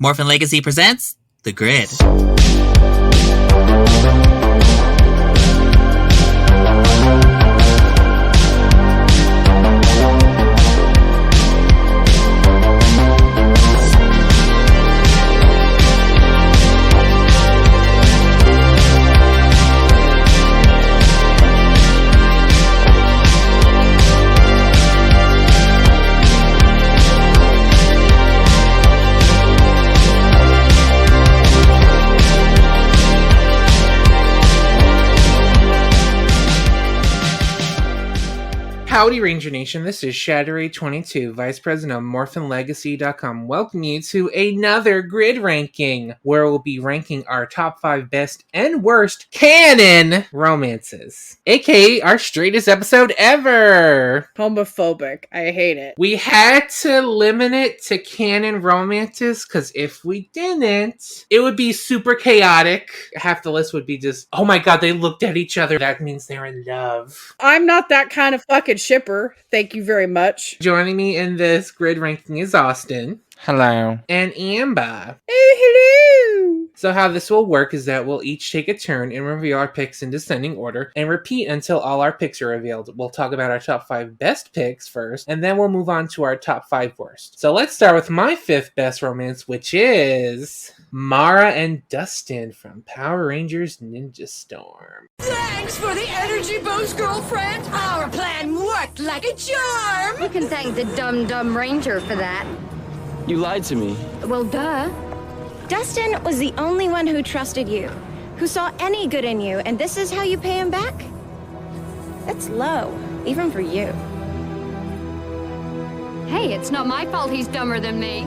Morphin Legacy presents The Grid. Howdy Ranger Nation, this is Shatteray22, Vice President of MorphinLegacy.com. Welcome you to another grid ranking, where we'll be ranking our top 5 best and worst canon romances, aka our straightest episode ever. Homophobic. I hate it. We had to limit it to canon romances, because if we didn't, it would be super chaotic. Half the list would be just, oh my god, they looked at each other, that means they're in love. I'm not that kind of fucking shipper. Thank you very much. Joining me in this grid ranking is Austin. Hello. And Amber. Oh, hello. So how this will work is that we'll each take a turn and reveal our picks in descending order and repeat until all our picks are revealed. We'll talk about our top 5 best picks first, and then we'll move on to our top 5 worst. So let's start with my 5th best romance, which is Mara and Dustin from Power Rangers Ninja Storm. Thanks for the energy boost, girlfriend. Our plan worked like a charm. You can thank the dumb ranger for that. You lied to me. Well, duh. Dustin was the only one who trusted you, who saw any good in you, and this is how you pay him back? That's low, even for you. Hey, it's not my fault he's dumber than me.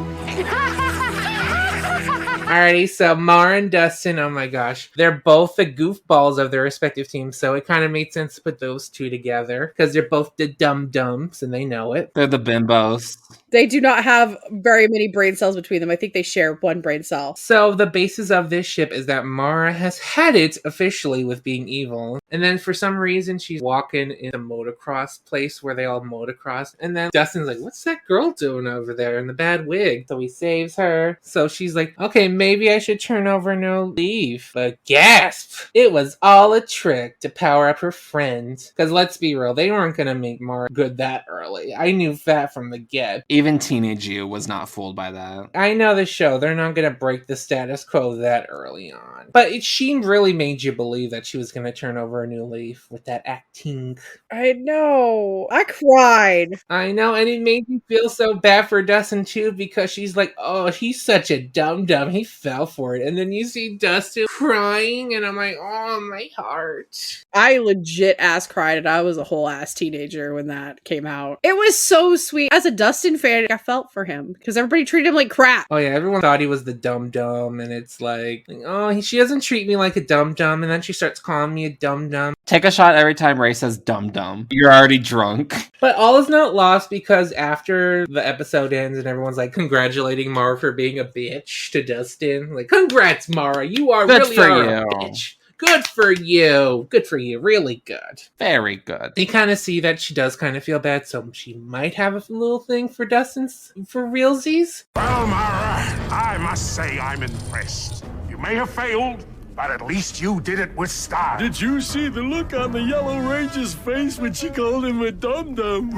Alrighty, so Mara and Dustin, oh my gosh. They're both the goofballs of their respective teams, so it kind of made sense to put those two together, because they're both the dum-dums, and they know it. They're the bimbos. They do not have very many brain cells between them. I think they share one brain cell. So the basis of this ship is that Mara has had it officially with being evil. And then for some reason she's walking in a motocross place where they all motocross. And then Dustin's like, what's that girl doing over there in the bad wig? So he saves her. So she's like, okay, maybe I should turn over a new leaf. But gasp! It was all a trick to power up her friend. Because let's be real, they weren't going to make Mara good that early. I knew that from the get. Even teenage you was not fooled by that. I know the show, they're not going to break the status quo that early on. But she really made you believe that she was going to turn over a new leaf with that acting. I know. I cried. I know, and it made you feel so bad for Dustin too, because she's like, oh, he's such a dum-dum, he fell for it. And then you see Dustin crying, and I'm like, oh, my heart. I legit ass cried, and I was a whole ass teenager when that came out. It was so sweet. As a Dustin fan, I felt for him, because everybody treated him like crap. Oh yeah, everyone thought he was the dum-dum, and it's like oh, she doesn't treat me like a dum-dum, and then she starts calling me a dum-dum. Take a shot every time Ray says dum-dum. You're already drunk. But all is not lost, because after the episode ends and everyone's like congratulating Mara for being a bitch to Dustin, like, congrats Mara, you are Good really for are you. a bitch. Good for you. Good for you. Really good. Very good. They kind of see that she does kind of feel bad, so she might have a little thing for Dustin's for realsies. Well, Mara, I must say I'm impressed. You may have failed, but at least you did it with style. Did you see the look on the Yellow Ranger's face when she called him a dum-dum?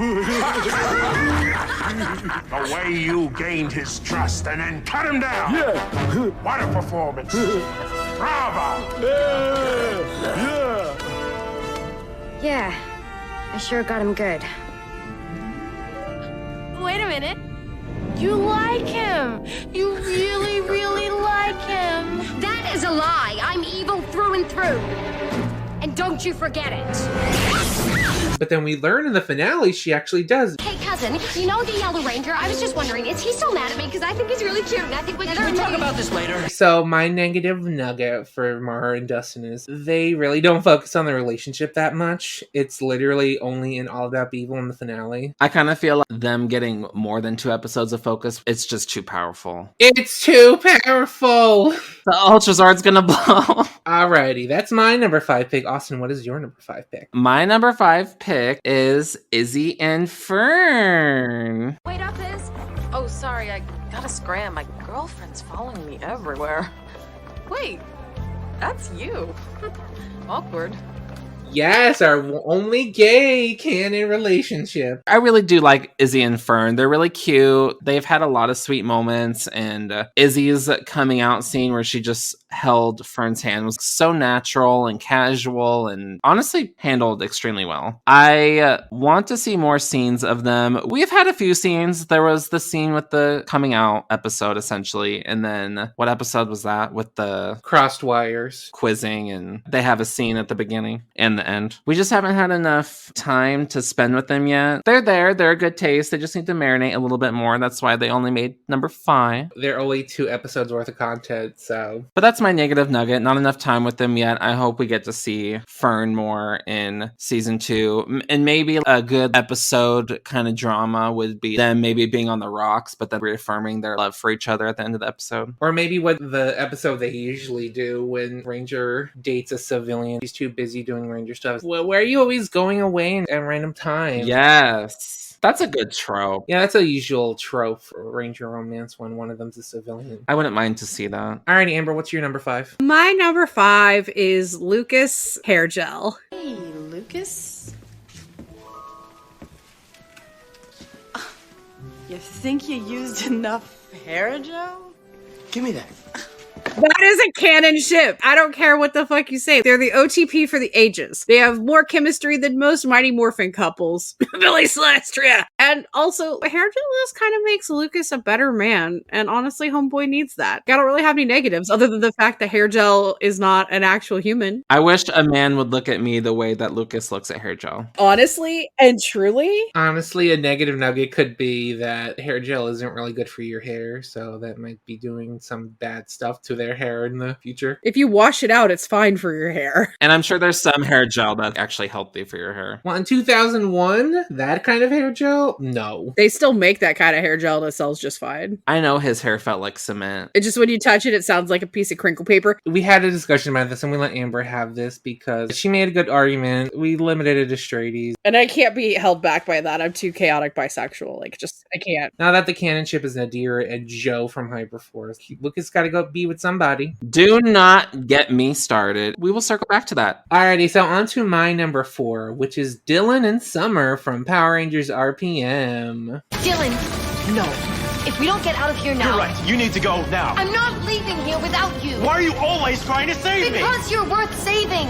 The way you gained his trust and then cut him down. Yeah. What a performance. Bravo. Yeah. Yeah, I sure got him good. Wait a minute. You like him. You really, really like him. That is a lie. I'm evil through and through. And don't you forget it. But then we learn in the finale she actually does. Hey, cousin, you know the Yellow Ranger? I was just wondering, is he so mad at me? Because I think he's really cute, and I think we should Talk about this later. So my negative nugget for Mara and Dustin is they really don't focus on the relationship that much. It's literally only in All About Evil in the finale. I kind of feel like them getting more than 2 episodes of focus, it's just too powerful. It's too powerful! The Ultrazord's gonna blow. Alrighty, that's my number 5 pick. Austin, what is your number 5 pick? My number 5 pick is Izzy and Fern. Wait up, Liz. Oh, sorry, I gotta scram. My girlfriend's following me everywhere. Wait, that's you. Awkward. Yes, our only gay canon relationship. I really do like Izzy and Fern. They're really cute. They've had a lot of sweet moments, and Izzy's coming out scene where she just held Fern's hand was so natural and casual and honestly handled extremely well. I want to see more scenes of them. We've had a few scenes. There was the scene with the coming out episode, essentially, and then what episode was that with the crossed wires quizzing, and they have a scene at the beginning and the end. We just haven't had enough time to spend with them yet. They're there. They're a good taste. They just need to marinate a little bit more. That's why they only made number 5. They're only 2 episodes worth of content, so. But that's my negative nugget. Not enough time with them yet. I hope we get to see Fern more in season 2. And maybe a good episode kind of drama would be them maybe being on the rocks, but then reaffirming their love for each other at the end of the episode. Or maybe what the episode they usually do when Ranger dates a civilian. He's too busy doing Ranger stuff. Well, where are you always going away at random times? Yes. That's a good trope. Yeah, that's a usual trope for Ranger romance when one of them's a civilian. I wouldn't mind to see that. Alrighty, Amber, what's your number 5? My number 5 is Lucas hair gel. Hey, Lucas. You think you used enough hair gel? Give me that. That is a canon ship. I don't care what the fuck you say. They're the OTP for the ages. They have more chemistry than most Mighty Morphin couples. Billy Celestria. And also, hair gel just kind of makes Lucas a better man. And honestly, homeboy needs that. I don't really have any negatives other than the fact that hair gel is not an actual human. I wish a man would look at me the way that Lucas looks at hair gel. Honestly and truly. Honestly, a negative nugget could be that hair gel isn't really good for your hair. So that might be doing some bad stuff to their hair in the future. If you wash it out, it's fine for your hair. And I'm sure there's some hair gel that's actually healthy for your hair. Well, in 2001, that kind of hair gel? No. They still make that kind of hair gel that sells just fine. I know his hair felt like cement. It just, when you touch it, it sounds like a piece of crinkle paper. We had a discussion about this and we let Amber have this because she made a good argument. We limited it to straighties. And I can't be held back by that. I'm too chaotic bisexual. I can't. Now that the canon ship is Nadir and Joe from Hyperforce, Lucas gotta go be with somebody. Do not get me started. We will circle back to that. Alrighty, so on to my number 4, which is Dylan and Summer from Power Rangers RPM. Dylan, no. If we don't get out of here now... You're right. You need to go now. I'm not leaving here without you. Why are you always trying to save me? Because you're worth saving.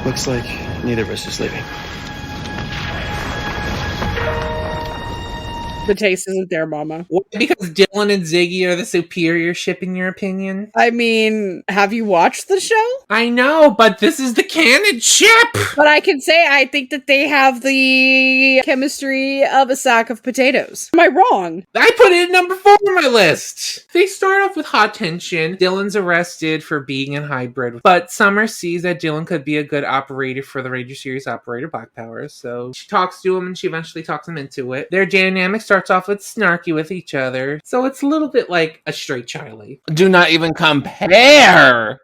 Looks like neither of us is leaving. The taste isn't there, mama. Because Dylan and Ziggy are the superior ship in your opinion? I mean, have you watched the show? I know, but this is the canon ship! But I can say I think that they have the chemistry of a sack of potatoes. Am I wrong? I put it at number 4 on my list! They start off with hot tension. Dylan's arrested for being in hybrid, but Summer sees that Dylan could be a good operator for the Ranger Series operator Black Powers, so she talks to him and she eventually talks him into it. Their dynamic starts off with snarky with each other, so it's a little bit like a straight Charlie. Do not even compare!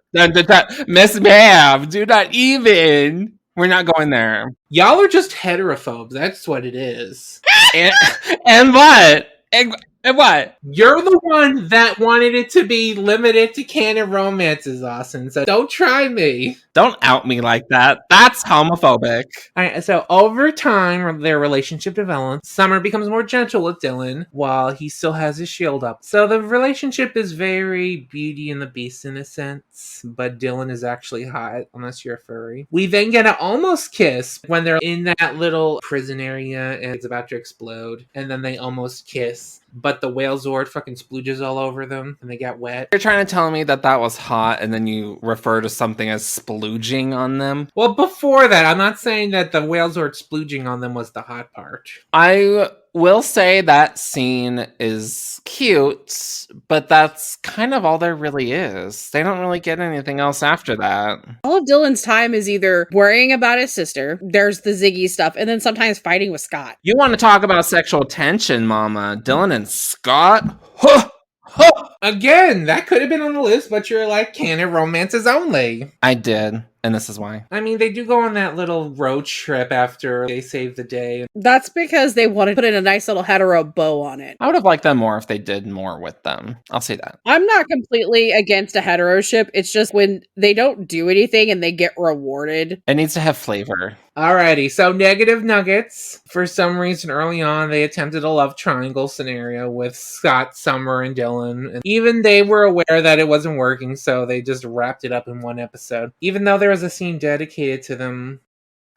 Miss Mav, do not even! We're not going there. Y'all are just heterophobes, that's what it is. And what? And what? You're the one that wanted it to be limited to canon romances, Austin, so don't try me. Don't out me like that. That's homophobic. Alright, so over time, their relationship develops. Summer becomes more gentle with Dylan, while he still has his shield up. So the relationship is very Beauty and the Beast in a sense, but Dylan is actually hot, unless you're a furry. We then get an almost kiss when they're in that little prison area and it's about to explode, and then they almost kiss. But the whale Zord fucking splooges all over them and they get wet. You're trying to tell me that was hot and then you refer to something as splooging on them? Well, before that, I'm not saying that the whale Zord splooging on them was the hot part. I will say that scene is cute, but that's kind of all there really is. They don't really get anything else after that. All of Dylan's time is either worrying about his sister, there's the Ziggy stuff, and then sometimes fighting with Scott. You want to talk about sexual tension, mama. Dylan and Scott? Huh! Huh! Again, that could have been on the list, but you're like, canon romances only. I did. And this is why. I mean, they do go on that little road trip after they save the day. That's because they want to put in a nice little hetero bow on it. I would have liked them more if they did more with them. I'll say that. I'm not completely against a hetero ship. It's just when they don't do anything and they get rewarded. It needs to have flavor. Alrighty, so negative nuggets. For some reason, early on, they attempted a love triangle scenario with Scott, Summer, and Dylan. And even they were aware that it wasn't working, so they just wrapped it up in one episode. Even though there was a scene dedicated to them.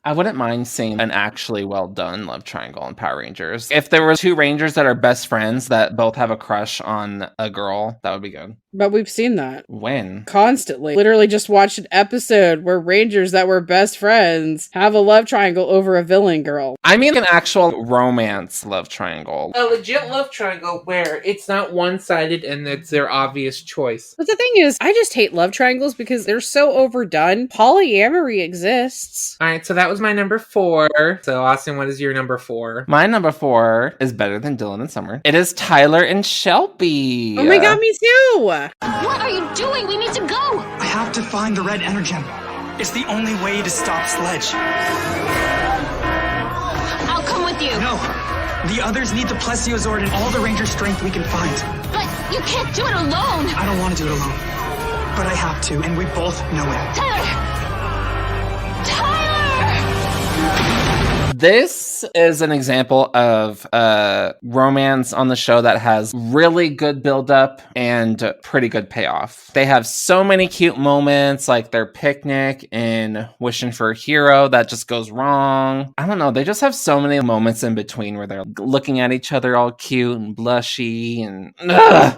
I wouldn't mind seeing an actually well done love triangle in Power Rangers. If there were two Rangers that are best friends that both have a crush on a girl, that would be good. But we've seen that. When? Constantly. Literally just watched an episode where Rangers that were best friends have a love triangle over a villain girl. I mean an actual romance love triangle. A legit love triangle where it's not one-sided and it's their obvious choice. But the thing is, I just hate love triangles because they're so overdone. Polyamory exists. Alright, so that was my number 4. So Austin, what is your number 4? My number 4 is better than Dylan and Summer. It is Tyler and Shelby. Oh my god, me too! What are you doing? We need to go! I have to find the red energem. It's the only way to stop Sledge. I'll come with you. No. The others need the Plesiozord and all the Ranger strength we can find. But you can't do it alone. I don't want to do it alone. But I have to, and we both know it. Tyler! This is an example of romance on the show that has really good buildup and pretty good payoff. They have so many cute moments, like their picnic and wishing for a hero that just goes wrong. I don't know. They just have so many moments in between where they're looking at each other all cute and blushy. And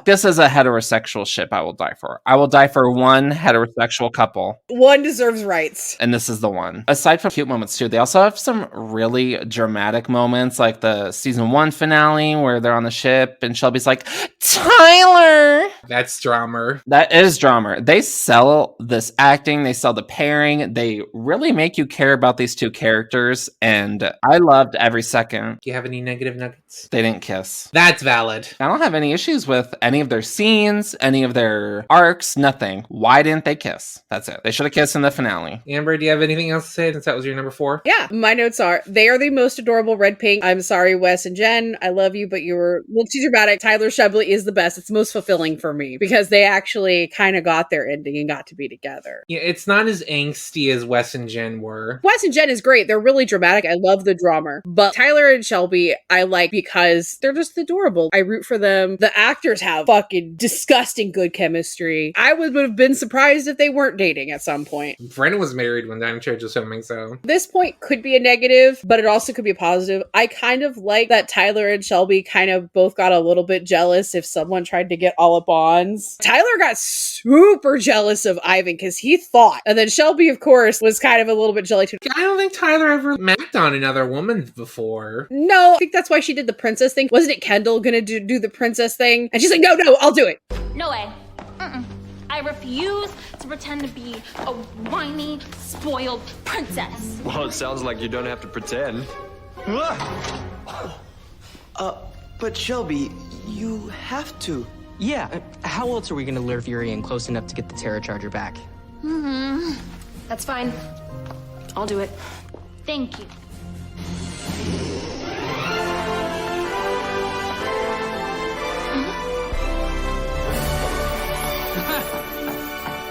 this is a heterosexual ship I will die for. I will die for one heterosexual couple. One deserves rights. And this is the one. Aside from cute moments too, they also have some really dramatic moments, like the season 1 finale where they're on the ship and Shelby's like, Tyler! That's drama. That is drama. They sell this acting, they sell the pairing, they really make you care about these two characters, and I loved every second. Do you have any negative nuggets? They didn't kiss. That's valid. I don't have any issues with any of their scenes, any of their arcs, nothing. Why didn't they kiss? That's it. They should have kissed in the finale. Amber, do you have anything else to say since that was your number 4? Yeah, my notes are, they are the most adorable red pink. I'm sorry, Wes and Jen. I love you, but you were a little too dramatic. Tyler Shelby is the best. It's most fulfilling for me because they actually kind of got their ending and got to be together. Yeah, it's not as angsty as Wes and Jen were. Wes and Jen is great. They're really dramatic. I love the drama. But Tyler and Shelby, I like because they're just adorable. I root for them. The actors have fucking disgusting good chemistry. I would have been surprised if they weren't dating at some point. Brennan was married when Diamond Church was filming, so. This point could be a negative, but it also could be a positive. I kind of like that Tyler and Shelby kind of both got a little bit jealous if someone tried to get all up ons. Tyler got super jealous of Ivan because he thought. And then Shelby, of course, was kind of a little bit jealous too. I don't think Tyler ever macked on another woman before. No, I think that's why she did the princess thing. Wasn't it Kendall gonna do the princess thing? And she's like, no, I'll do it. No way. I refuse to pretend to be a whiny, spoiled princess. Well, it sounds like you don't have to pretend. But Shelby, you have to. Yeah, how else are we gonna lure Fury in close enough to get the Terra Charger back? That's fine. I'll do it. Thank you.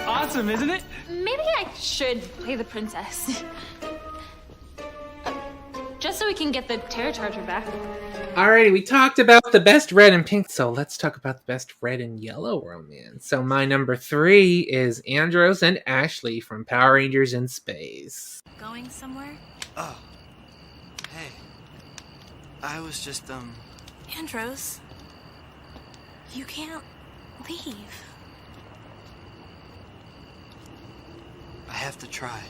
Awesome, isn't it? Maybe I should play the princess. Just so we can get the Terra Charger back. Alrighty, we talked about the best red and pink, so let's talk about the best red and yellow romance. So my number 3 is Andros and Ashley from Power Rangers in Space. Going somewhere? Oh. Hey. I was just, Andros, you can't leave. I have to try.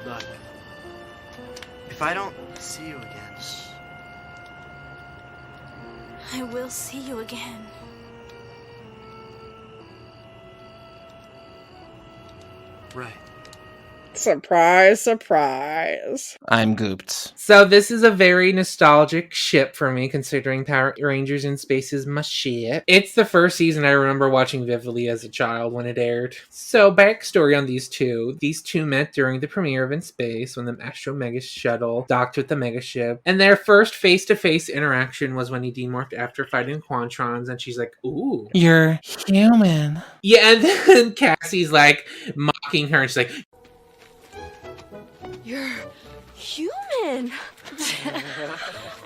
Look, if I don't see you again... I will see you again. Right. Surprise, surprise. I'm gooped. So this is a very nostalgic ship for me, considering Power Rangers in Space is my shit. It's the first season I remember watching vividly as a child when it aired. So backstory on these two. These two met during the premiere of In Space when the Astro Mega Shuttle docked with the Mega Ship. And their first face-to-face interaction was when he demorphed after fighting Quantrons, and she's like, ooh. You're human. Yeah, and then Cassie's like mocking her, and she's like, You're human.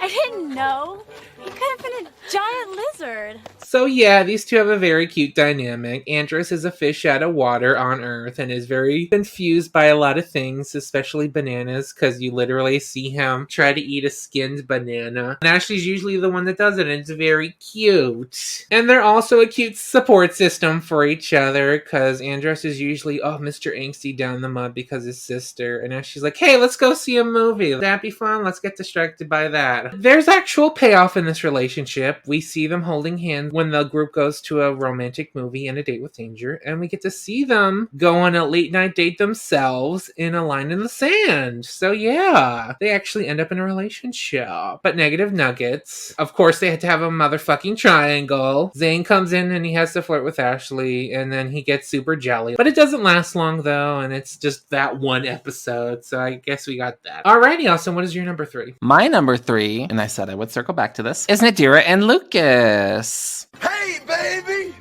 I didn't know. He could have been a giant lizard. so yeah, these two have a very cute dynamic. Andros is a fish out of water on Earth and is very confused by a lot of things, especially bananas, because you literally see him try to eat a skinned banana. And Ashley's usually the one that does it, and it's very cute. And they're also a cute support system for each other, because Andros is usually, oh, Mr. Angsty down the mud because his sister. And Ashley's like, hey, let's go see a movie. Would that be fun? Let's get distracted by that. There's actual payoff in this relationship. We see them holding hands when the group goes to a romantic movie and A Date with Danger, and we get to see them go on a late night date themselves in A Line in the Sand. So yeah, they actually end up in a relationship. But negative nuggets. Of course, they had to have a motherfucking triangle. Zane comes in and he has to flirt with Ashley, and then he gets super jelly. But it doesn't last long though, and it's just that one episode. So I guess we got that. Alrighty, Austin, what is your number 3? My number 3, and I said I would circle back to this, is Nadira and Lucas. Hey, baby!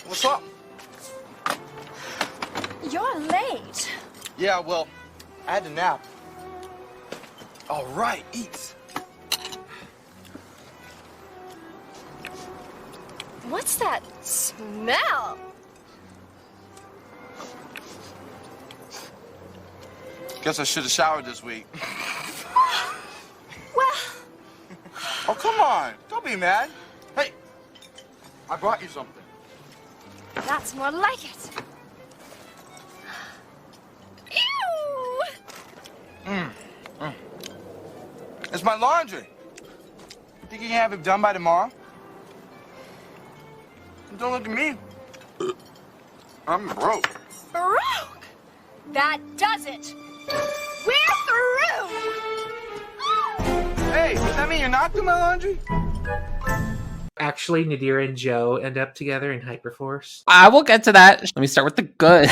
What's up? You're late. Yeah, well, I had to nap. All right, eat. What's that smell? Guess I should have showered this week. Well, Oh, come on. Don't be mad. Hey, I brought you something. that's more like it. Ew! It's my laundry. Think you can have it done by tomorrow? Don't look at me. I'm broke. Broke! That does it. We're through! Hey, does that mean you're not doing my laundry? Actually, Nadira and Joe end up together in Hyperforce. I will get to that. Let me start with the good.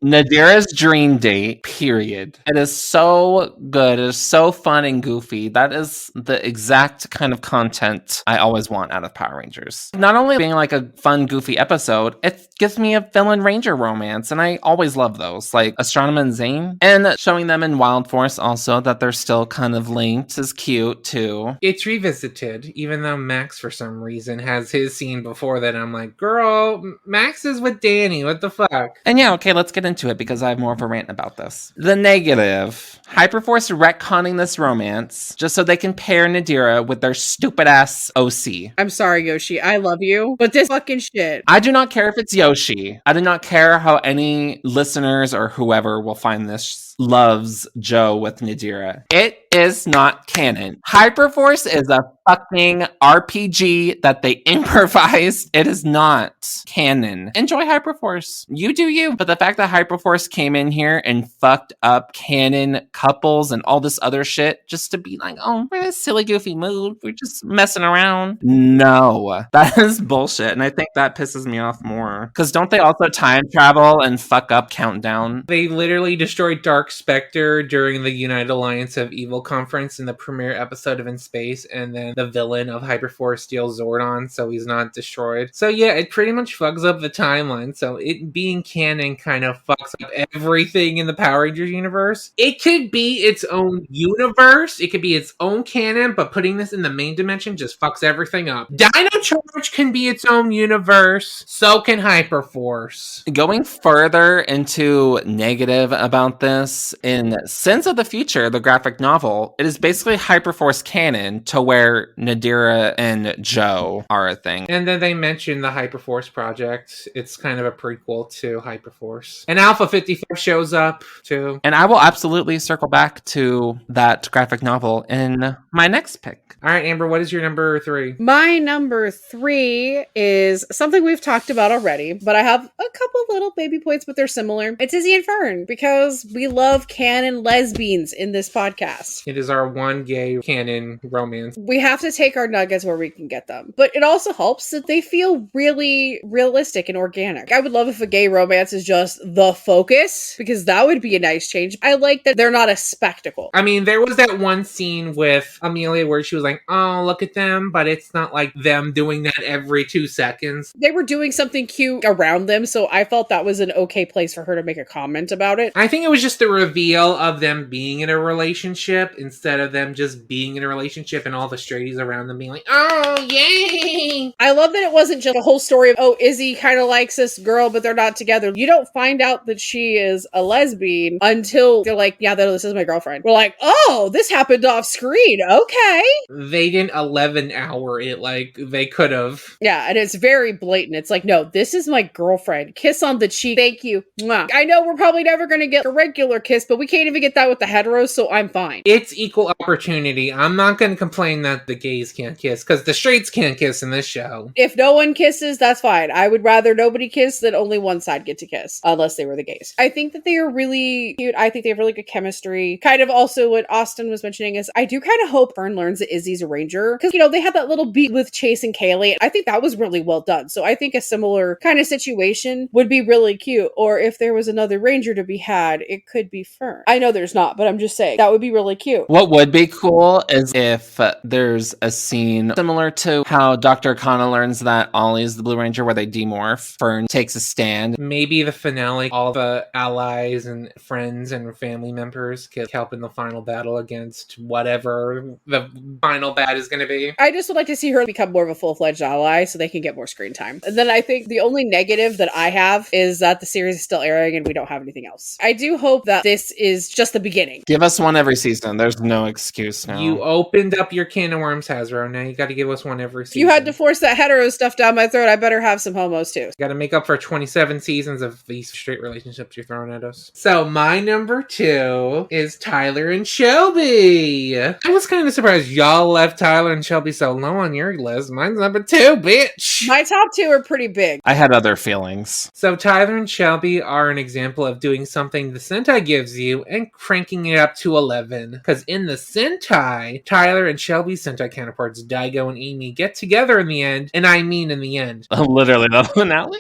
Nadira's dream date, period. It is so good. It is so fun and goofy. That is the exact kind of content I always want out of Power Rangers. Not only being like a fun, goofy episode, it gives me a villain ranger romance, and I always love those, like Astronomer and Zane. And showing them in Wild Force also, that they're still kind of linked, is cute too. It's revisited, even though Max, for some reason, has his scene before that. I'm like, girl, Max is with Danny. What the fuck? And yeah, okay, let's get into it because I have more of a rant about this. The negative. Hyperforce retconning this romance just so they can pair Nadira with their stupid ass OC. I'm sorry, Yoshi. I love you, but this fucking shit. I do not care if it's Yoshi. I do not care how any listeners or whoever will find this loves Joe with Nadira. It is not canon. Hyperforce is a fucking RPG that they improvised. It is not canon. Enjoy Hyperforce. You do you. But the fact that Hyperforce came in here and fucked up canon couples and all this other shit just to be like, oh, we're in a silly, goofy mood. We're just messing around. No, that is bullshit. And I think that pisses me off more. Because don't they also time travel and fuck up Countdown? They literally destroyed Dark Spectre during the United Alliance of Evil conference in the premiere episode of In Space, and then the villain of Hyperforce steals Zordon, so he's not destroyed. So yeah, it pretty much fucks up the timeline. So it being canon kind of fucks up everything in the Power Rangers universe. It could be its own universe, it could be its own canon, but putting this in the main dimension just fucks everything up. Dino Charge can be its own universe, so can Hyperforce. Going further into negative about this, this in Sins of the Future, the graphic novel, it is basically Hyperforce canon to where Nadira and Joe are a thing. And then they mention the Hyperforce project. It's kind of a prequel to Hyperforce. And Alpha 55 shows up too. And I will absolutely circle back to that graphic novel in my next pick. All right, Amber, what is your number 3? My number 3 is something we've talked about already, but I have a couple little baby points, but they're similar. It's Izzy and Fern, because we love canon lesbians in this podcast. It is our one gay canon romance. We have to take our nuggets where we can get them. But it also helps that they feel really realistic and organic. I would love if a gay romance is just the focus, because that would be a nice change. I like that they're not a spectacle. I mean, there was that one scene with Amelia where she was like, oh, look at them, but it's not like them doing that every 2 seconds. They were doing something cute around them, so I felt that was an okay place for her to make a comment about it. I think it was just the reveal of them being in a relationship instead of them just being in a relationship and all the straighties around them being like, oh, yay! I love that it wasn't just a whole story of, oh, Izzy kind of likes this girl, but they're not together. You don't find out that she is a lesbian until they're like, yeah, this is my girlfriend. We're like, oh, this happened off screen. Okay. They didn't 11-hour it like they could have. Yeah, and it's very blatant. It's like, no, this is my girlfriend. Kiss on the cheek. Thank you. Mwah. I know we're probably never going to get a regular kiss, but we can't even get that with the heteros, so I'm fine. It's equal opportunity. I'm not going to complain that the gays can't kiss, because the straights can't kiss in this show. If no one kisses, that's fine. I would rather nobody kiss than only one side get to kiss, unless they were the gays. I think that they are really cute. I think they have really good chemistry. Kind of also what Austin was mentioning is I do kind of hope Fern learns that Izzy's a ranger, because, you know, they had that little beat with Chase and Kaylee. I think that was really well done. So I think a similar kind of situation would be really cute. Or if there was another ranger to be had, it could be Fern. I know there's not, but I'm just saying that would be really cute. What would be cool is if there's a scene similar to how Dr. Kana learns that Ollie's the Blue Ranger, where they demorph. Fern takes a stand. Maybe the finale, all the allies and friends and family members can help in the final battle against whatever the final bad is going to be. I just would like to see her become more of a full-fledged ally so they can get more screen time. And then I think the only negative that I have is that the series is still airing and we don't have anything else. I do hope that this is just the beginning. Give us one every season. There's no excuse now. You opened up your can of worms, Hasbro. Now you got to give us one every season. If you had to force that hetero stuff down my throat, I better have some homos too. Got to make up for 27 seasons of these straight relationships you're throwing at us. So my number 2 is Tyler and Shelby. I was kind of surprised y'all left Tyler and Shelby so low on your list. Mine's number 2, bitch. My top 2 are pretty big. I had other feelings. So Tyler and Shelby are an example of doing something the Sentai gives you and cranking it up to 11. Because in the Sentai, Tyler and Shelby's Sentai counterparts, Daigo and Amy, get together in the end. And I mean in the end. Literally the finale.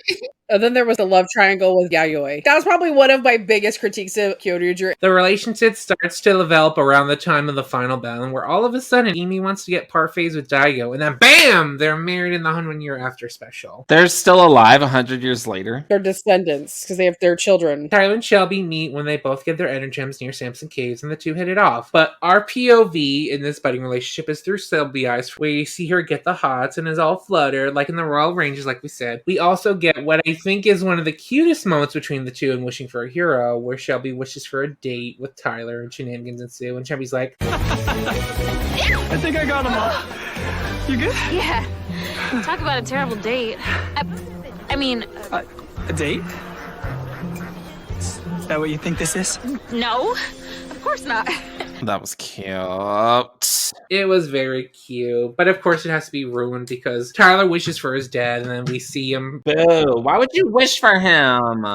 And then there was the love triangle with Yayoi. That was probably one of my biggest critiques of Kyoryuger. The relationship starts to develop around the time of the final battle, where all of a sudden Amy wants to get parfaits with Daigo, and then BAM! They're married in the 100 year after special. They're still alive 100 years later. They're descendants, because they have their children. Tyler and Shelby meet when they both get their energems near Samson Caves, and the two hit it off. But our POV in this budding relationship is through Shelby eyes, where you see her get the hots and is all fluttered, like in the Royal Rangers, like we said. We also get what I think is one of the cutest moments between the two in Wishing for a Hero, where Shelby wishes for a date with Tyler and shenanigans ensue, and Shelby's like, I think I got him all. You good? Yeah. Talk about a terrible date. I mean... a date? Is that what you think this is? No, of course not. That was cute. It was very cute, but of course it has to be ruined because Tyler wishes for his dad, and then we see him. Boo! Why would you wish for him?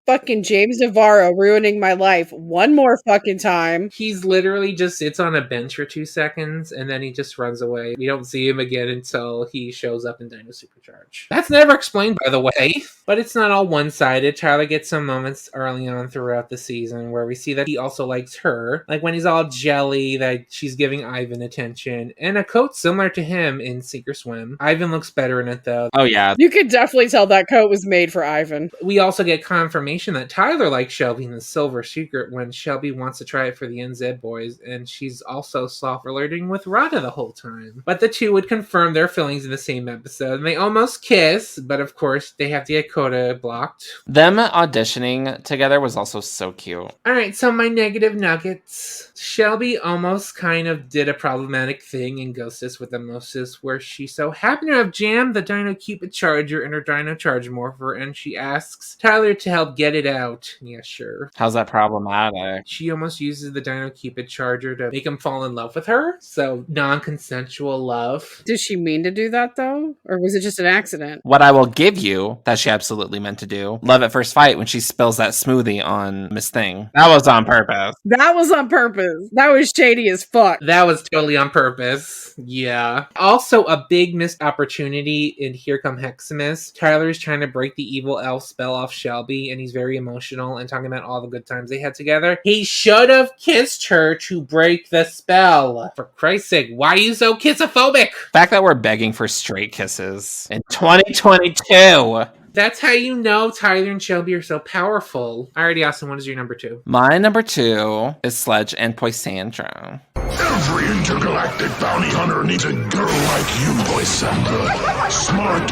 Fucking James Navarro ruining my life one more fucking time. He's literally just sits on a bench for 2 seconds, and then he just runs away. We don't see him again until he shows up in Dino Supercharge. That's never explained, by the way. But it's not all one-sided. Tyler gets some moments early on throughout the season where we see that he also likes her. Like when he's all jelly that she's giving Ivan attention. And a coat similar to him in Sink or Swim. Ivan looks better in it, though. Oh, yeah. You could definitely tell that coat was made for Ivan. We also get confirmation explanation that Tyler likes Shelby in the Silver Secret when Shelby wants to try it for the NZ boys, and she's also soft flirting with Rada the whole time. But the two would confirm their feelings in the same episode, and they almost kiss, but of course they have the quota blocked. Them auditioning together was also so cute. Alright, so my negative nuggets. Shelby almost kind of did a problematic thing in Ghostess with Emosis, where she so happened to have jammed the Dino Cupid charger in her Dino Charge Morpher, and she asks Tyler to help get it out. Yeah, sure. How's that problematic? She almost uses the Dino Cupid charger to make him fall in love with her, so non-consensual love. Did she mean to do that though? Or was it just an accident? What I will give you that she absolutely meant to do, love at first fight when she spills that smoothie on Miss Thing. That was on purpose. That was on purpose. That was shady as fuck. That was totally on purpose. Yeah. Also, a big missed opportunity in Here Come Heximus. Tyler's trying to break the evil elf spell off Shelby, and he's very emotional and talking about all the good times they had together. He should have kissed her to break the spell. For Christ's sake, why are you so kissophobic? The fact that we're begging for straight kisses in 2022. That's how you know Tyler and Shelby are so powerful. Alrighty, Austin, what is your number 2? My number 2 is Sledge and Poisandra. Every intergalactic bounty hunter needs a girl like you, Poisandra. Smart,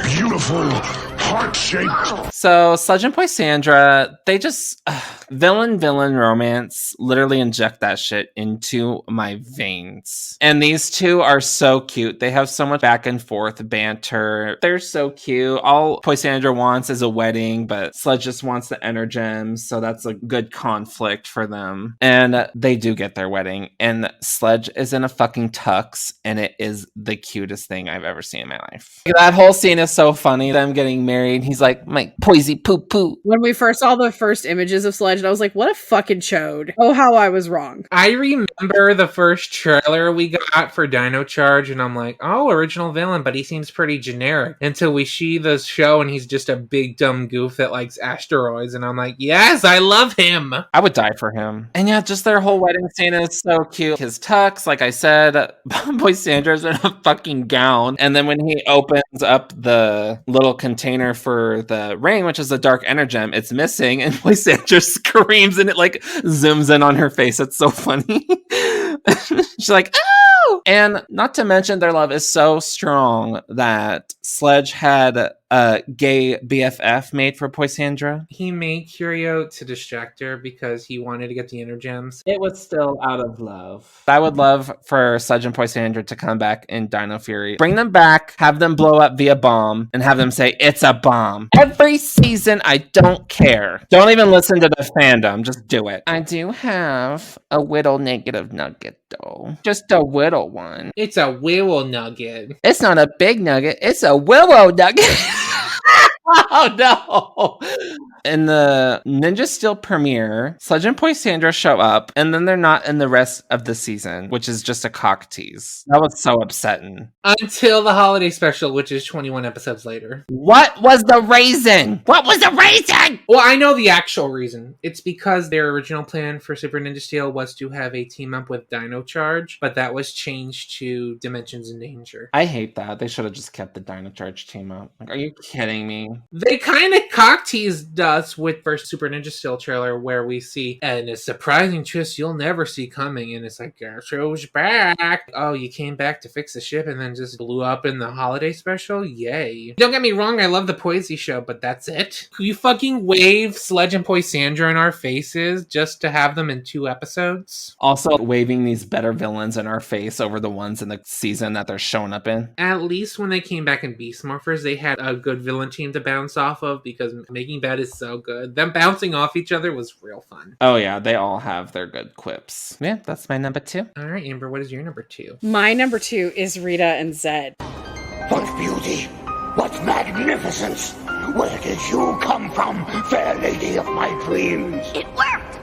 beautiful, heart-shaped. So, Sledge and Poisandra, they just... villain romance, literally inject that shit into my veins. And these two are so cute. They have so much back and forth banter. They're so cute. All Poisandra wants is a wedding, but Sledge just wants the Energems, so that's a good conflict for them. And they do get their wedding, and Sledge is in a fucking tux, and it is the cutest thing I've ever seen in my life. That whole scene is so funny. Them getting married. He's like, my poisy poo poo. When we first saw the first images of Sledge, I was like, what a fucking chode. Oh, how I was wrong. I remember the first trailer we got for Dino Charge, and I'm like, oh, original villain, but he seems pretty generic. Until we see the show, and he's just a big dumb goof that likes asteroids, and I'm like, yes, I love him. I would die for him. And yeah, just their whole wedding scene is so cute. His tux, like I said, Poisandra's in a fucking gown, and then when he opens up the little container for the ring, which is a dark energem, it's missing, and Poisandra screams and it like zooms in on her face. It's so funny. She's like, oh! And not to mention their love is so strong that Sledge had a gay BFF made for Poisandra. He made Curio to distract her because he wanted to get the Energems. It was still out of love. I would love for Sledge and Poisandra to come back in Dino Fury. Bring them back, have them blow up via bomb, and have them say, it's a bomb. Every season, I don't care. Don't even listen to the fandom. Just do it. I do have a whittle negative nugget, though. Just a whittle one. It's a willow nugget. It's not a big nugget. It's a willow nugget. Oh no! In the Ninja Steel premiere, Sledge and Poisandra show up, and then they're not in the rest of the season, which is just a cock tease. That was so upsetting. Until the holiday special, which is 21 episodes later. What was the reason? What was the reason? Well, I know the actual reason. It's because their original plan for Super Ninja Steel was to have a team up with Dino Charge, but that was changed to Dimensions in Danger. I hate that. They should have just kept the Dino Charge team up. Like, are you kidding me? They kind of cock teased us with first Super Ninja Steel trailer where we see, and a surprising twist you'll never see coming, and it's like, Gastro's back. Oh, you came back to fix the ship and then just blew up in the holiday special? Yay. Don't get me wrong, I love the Poisey show, but that's it? You fucking wave Sledge and Poisandra in our faces just to have them in 2 episodes? Also, waving these better villains in our face over the ones in the season that they're showing up in. At least when they came back in Beast Morphers, they had a good villain team to bounce off of, because Making Bad is so good. Them bouncing off each other was real fun. Oh yeah, they all have their good quips. Yeah, that's my number 2. All right, Amber, what is your number 2? My number 2 is Rita and Zed. What beauty! What magnificence! Where did you come from, fair lady of my dreams? It worked!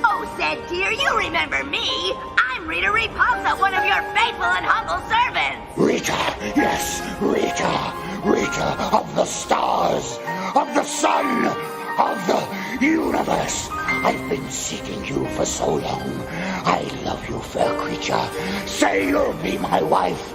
Oh, Zed dear, you remember me. I'm Rita Repulsa, one of your faithful and humble servants. Rita, yes, Rita. Rita of the stars, of the sun, of the universe. I've been seeking you for so long. I love you, fair creature. Say you'll be my wife.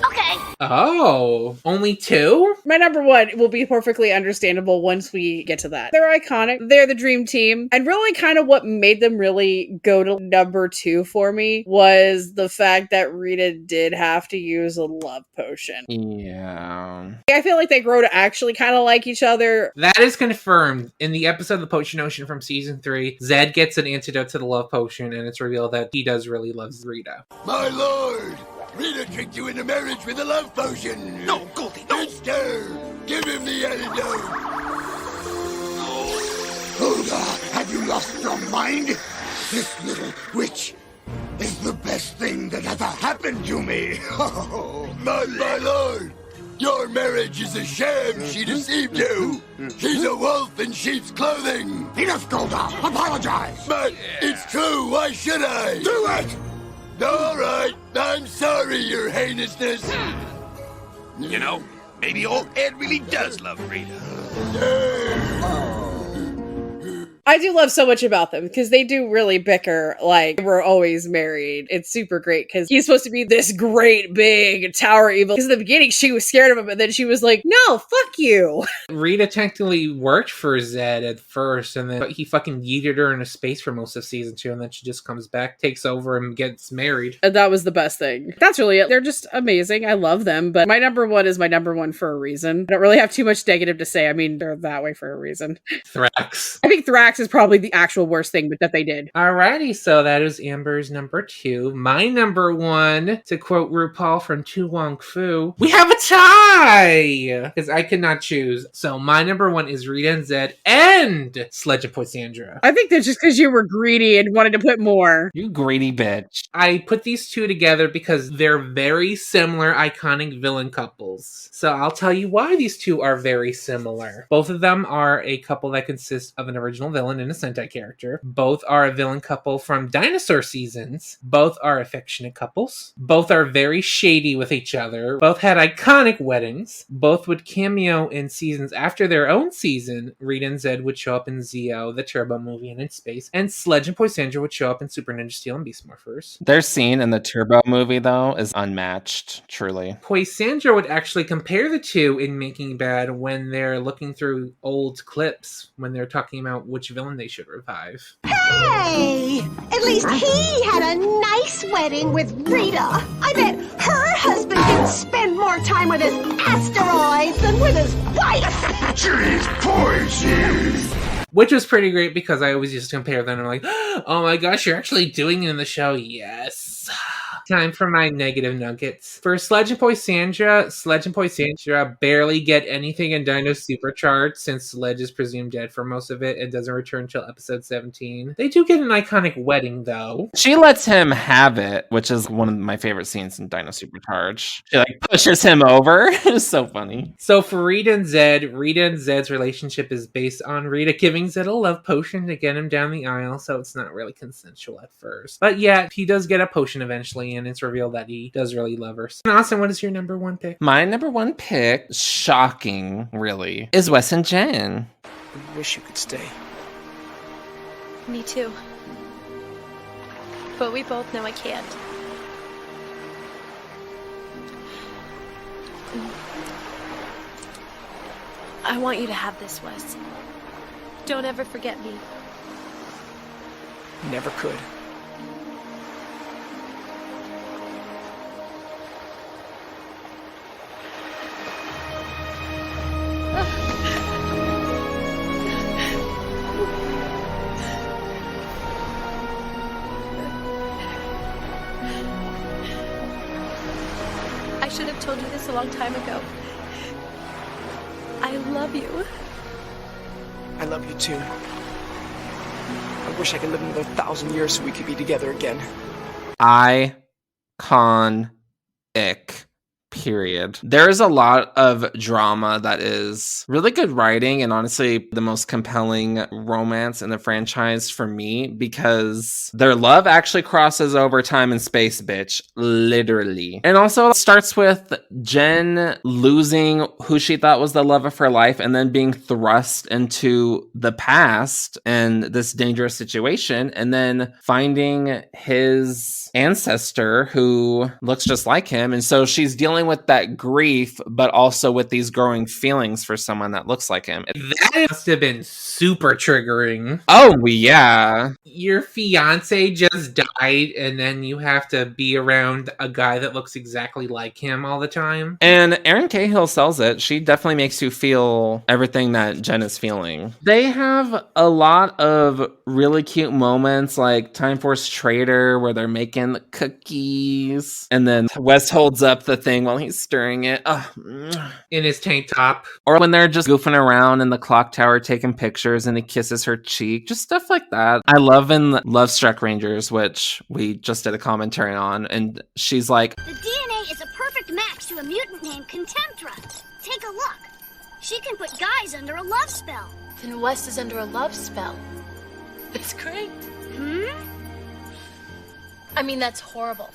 Okay. Oh, only 2? My number 1 will be perfectly understandable once we get to that. They're iconic. They're the dream team. And really kind of what made them really go to number 2 for me was the fact that Rita did have to use a love potion. Yeah. I feel like they grow to actually kind of like each other. That is confirmed. In the episode The Potion Ocean from season 3, Zed gets an antidote to the love potion, and it's revealed that he does really love Rita. My lord! Rita tricked you into marriage with a love potion! No, Goldie, no! Mister! Give him the antidote! Hulda, have you lost your mind? This little witch is the best thing that ever happened to me! my lord! Your marriage is a sham! She deceived you! She's a wolf in sheep's clothing! Enough, Golda! Apologize! But it's true! Why should I? Do it! All right, I'm sorry, Your Heinousness. You know, maybe old Ed really does love Rita. I do love so much about them because they do really bicker like we're always married. It's super great because he's supposed to be this great big tower evil. Because in the beginning she was scared of him, and then she was like, "No, fuck you." Rita technically worked for Zed at first, and then he fucking yeeted her into space for most of season 2, and then she just comes back, takes over, and gets married. And that was the best thing. That's really it. They're just amazing. I love them, but my number 1 is my number 1 for a reason. I don't really have too much negative to say. I mean, they're that way for a reason. Thrax. I think Thrax is probably the actual worst thing that they did. Alrighty, so that is Amber's number 2. My number 1, to quote RuPaul from Tu Wong Fu, we have a tie! Because I could not choose. So my number 1 is Rita and Zed and Sledge and Poisandra. I think that's just because you were greedy and wanted to put more. You greedy bitch. I put these 2 together because they're very similar iconic villain couples. So I'll tell you why these 2 are very similar. Both of them are a couple that consists of an original villain and a Sentai character. Both are a villain couple from dinosaur seasons. Both are affectionate couples. Both are very shady with each other. Both had iconic weddings. Both would cameo in seasons after their own season. Rita and Zed would show up in Zeo, the Turbo movie, and in space. And Sledge and Poisandra would show up in Super Ninja Steel and Beast Morphers. Their scene in the Turbo movie, though, is unmatched, truly. Poisandra would actually compare the 2 in Making Bad when they're looking through old clips, when they're talking about which villain they should revive. Hey! At least he had a nice wedding with Rita. I bet her husband can spend more time with his asteroids than with his wife. Jeez, poison! Which was pretty great because I always used to compare them and I'm like, oh my gosh, you're actually doing it in the show. Yes. Time for my negative nuggets. For Sledge and Poisandra barely get anything in Dino Supercharged since Sledge is presumed dead for most of it and doesn't return until episode 17. They do get an iconic wedding, though. She lets him have it, which is one of my favorite scenes in Dino Supercharged. She like pushes him over. It's so funny. So for Rita and Zed's relationship is based on Rita giving Zed a love potion to get him down the aisle, so it's not really consensual at first. But yeah, he does get a potion eventually, and it's revealed that he does really love her. And Austin, what is your number 1 pick? My number 1 pick, shocking, really, is Wes and Jen. I wish you could stay. Me too. But we both know I can't. I want you to have this, Wes. Don't ever forget me. Never could. I should have told you this a long time ago. I love you. I love you too. I wish I could live another 1,000 years so we could be together again. Iconic. Period. There's a lot of drama that is really good writing and honestly the most compelling romance in the franchise for me because their love actually crosses over time and space, bitch. Literally. And also it starts with Jen losing who she thought was the love of her life and then being thrust into the past and this dangerous situation and then finding his ancestor who looks just like him. And so she's dealing with with that grief, but also with these growing feelings for someone that looks like him. That must have been super triggering. Oh, yeah. Your fiance just died, and then you have to be around a guy that looks exactly like him all the time. And Erin Cahill sells it. She definitely makes you feel everything that Jen is feeling. They have a lot of really cute moments, like Time Force Trader, where they're making the cookies. And then Wes holds up the thing while he's stirring it. In his tank top. Or when they're just goofing around in the clock tower taking pictures and he kisses her cheek. Just stuff like that. I love in Love Struck Rangers, which we just did a commentary on. And she's like, the DNA is a perfect match to a mutant named Contemptra. Take a look. She can put guys under a love spell. Then West is under a love spell. That's great. I mean, that's horrible.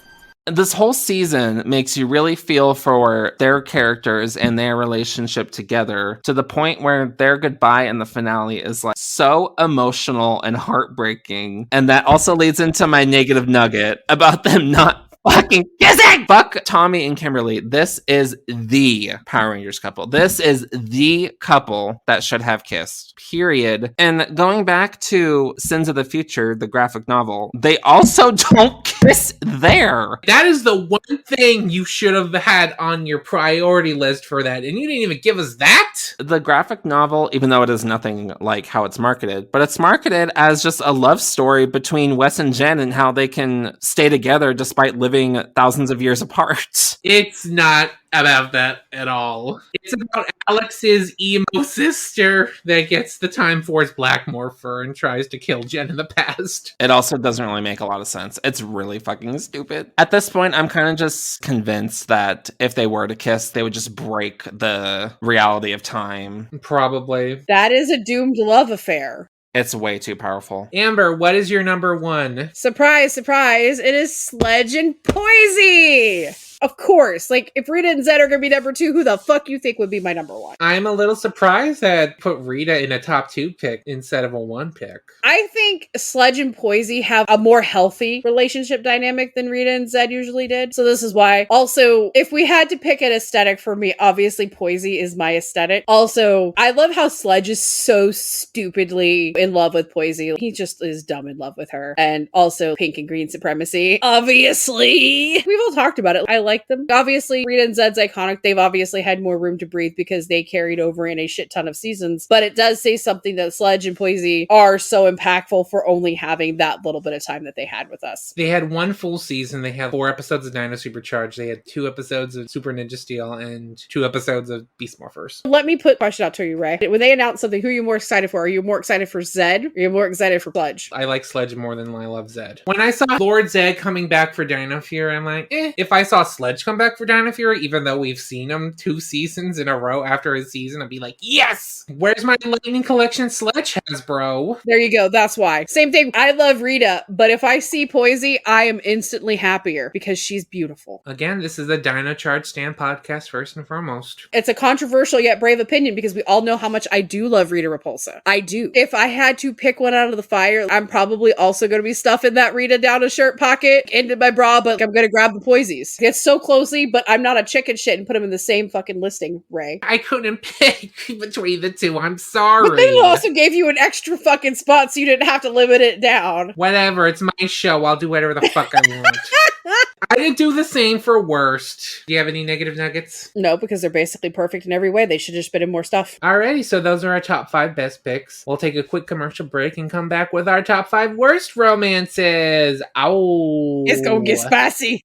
this whole season makes you really feel for their characters and their relationship together, to the point where their goodbye in the finale is like so emotional and heartbreaking. And that also leads into my negative nugget about them not fucking kissing! Fuck Tommy and Kimberly. This is the Power Rangers couple. This is the couple that should have kissed. Period. And going back to Sins of the Future, the graphic novel, they also don't kiss there. That is the one thing you should have had on your priority list for that, and you didn't even give us that? The graphic novel, even though it is nothing like how it's marketed, but it's marketed as just a love story between Wes and Jen and how they can stay together despite living thousands of years apart. It's not about that at all. It's about Alex's emo sister that gets the Time Force Black Morpher and tries to kill Jen in the past. It also doesn't really make a lot of sense. It's really fucking stupid. At this point, I'm kind of just convinced that if they were to kiss, they would just break the reality of time. Probably. That is a doomed love affair. It's way too powerful. Amber, what is your number one? Surprise, surprise. It is Sledge and Poisey. Of course. Like, if Rita and Zed are going to be number two, who the fuck you think would be my number one? I'm a little surprised that put Rita in a top 2 pick instead of a 1 pick. I think Sledge and Poisey have a more healthy relationship dynamic than Rita and Zed usually did. So this is why. Also, if we had to pick an aesthetic for me, obviously Poisey is my aesthetic. Also, I love how Sledge is so stupidly in love with Poisey. He just is dumb in love with her. And also pink and green supremacy. Obviously. We've all talked about it. I like them. Obviously, Rita and Zed's iconic. They've obviously had more room to breathe because they carried over in a shit ton of seasons. But it does say something that Sledge and Poisey are so impactful for only having that little bit of time that they had with us. They had 1 full season. They had 4 episodes of Dino Supercharged. They had 2 episodes of Super Ninja Steel and 2 episodes of Beast Morphers. Let me put a question out to you, Ray. When they announce something, who are you more excited for? Are you more excited for Zed? Or are you more excited for Sledge? I like Sledge more than I love Zed. When I saw Lord Zed coming back for Dino Fury, I'm like, If I saw Sledge come back for Dino Fury, even though we've seen him 2 seasons in a row after his season, I'd be like, yes! Where's my Lightning Collection Sledge, Hasbro? There you go. That's why. Same thing. I love Rita, but if I see Poisey, I am instantly happier because she's beautiful. Again, this is a Dino Charge Stand podcast first and foremost. It's a controversial yet brave opinion because we all know how much I do love Rita Repulsa. I do. If I had to pick one out of the fire, I'm probably also going to be stuffing that Rita down a shirt pocket into my bra, but I'm going to grab the Poiseys. It's so closely, but I'm not a chicken shit and put them in the same fucking listing, Ray. I couldn't pick between the two. I'm sorry. But then it also gave you an extra fucking spot so you didn't have to limit it down. Whatever. It's my show. I'll do whatever the fuck I want. I didn't do the same for Worst. Do you have any negative nuggets? No, because they're basically perfect in every way. They should just put in more stuff. Alrighty, so those are our top 5 best picks. We'll take a quick commercial break and come back with our top 5 worst romances. Ow. It's gonna get spicy.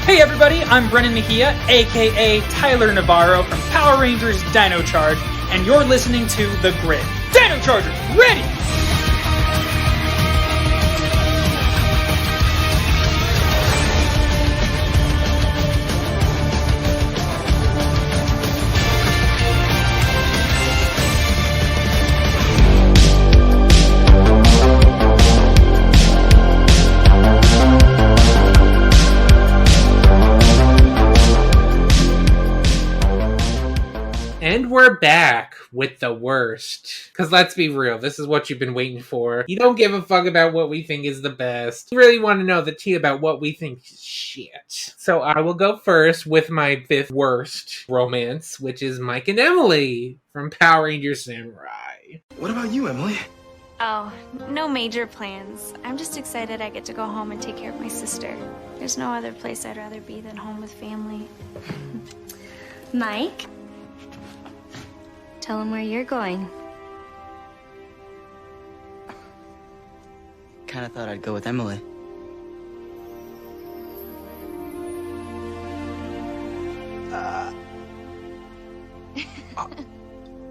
Hey everybody, I'm Brennan Mejia, aka Tyler Navarro from Power Rangers Dino Charge, and you're listening to The Grid. Dino Chargers, ready! And we're back with the worst. Because let's be real, this is what you've been waiting for. You don't give a fuck about what we think is the best. You really want to know the tea about what we think is shit. So I will go first with my 5th worst romance, which is Mike and Emily from Power Rangers Samurai. What about you, Emily? Oh, no major plans. I'm just excited I get to go home and take care of my sister. There's no other place I'd rather be than home with family. Mike? Tell him where you're going. Kinda thought I'd go with Emily.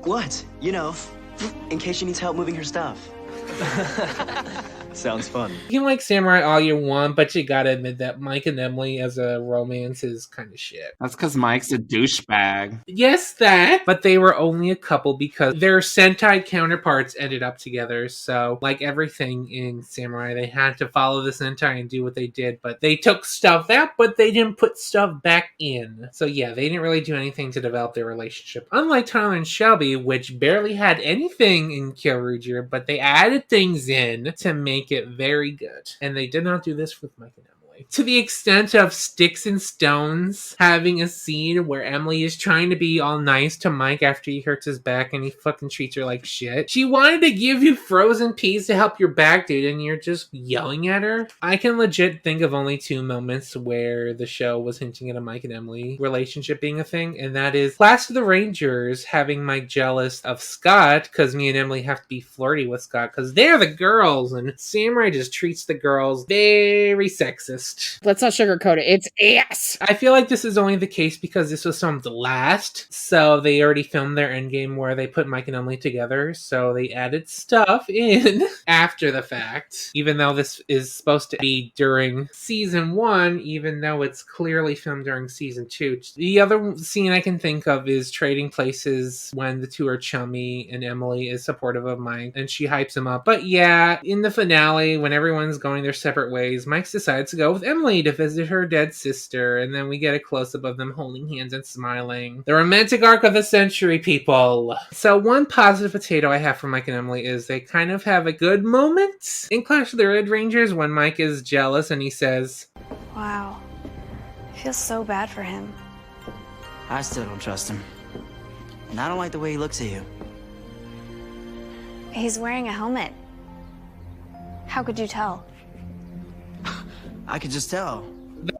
What? You know, in case she needs help moving her stuff. Sounds fun. You can like Samurai all you want, but you gotta admit that Mike and Emily as a romance is kind of shit. That's because Mike's a douchebag. Yes, that. But they were only a couple because their Sentai counterparts ended up together. So, like everything in Samurai, they had to follow the Sentai and do what they did. But they took stuff out, but they didn't put stuff back in. So yeah, they didn't really do anything to develop their relationship. Unlike Tyler and Shelby, which barely had anything in Kyoryuger, but they added things in to make it very good. And they did not do this with Mike and Emily. To the extent of Sticks and Stones having a scene where Emily is trying to be all nice to Mike after he hurts his back and he fucking treats her like shit. She wanted to give you frozen peas to help your back, dude, and you're just yelling at her. I can legit think of only 2 moments where the show was hinting at a Mike and Emily relationship being a thing, and that is Class of the Rangers having Mike jealous of Scott because me and Emily have to be flirty with Scott because they're the girls, and Samurai just treats the girls very sexist. Let's not sugarcoat it. It's ass. I feel like this is only the case because this was filmed last, so they already filmed their endgame where they put Mike and Emily together, so they added stuff in after the fact, even though this is supposed to be during season 1, even though it's clearly filmed during season 2. The other scene I can think of is Trading Places when the two are chummy and Emily is supportive of Mike and she hypes him up. But yeah, in the finale, when everyone's going their separate ways, Mike decides to go with Emily to visit her dead sister, and then we get a close-up of them holding hands and smiling. The romantic arc of the century, people! So one positive potato I have for Mike and Emily is they kind of have a good moment in Clash of the Red Rangers when Mike is jealous and he says, Wow. I feel so bad for him. I still don't trust him. And I don't like the way he looks at you. He's wearing a helmet. How could you tell? I could just tell.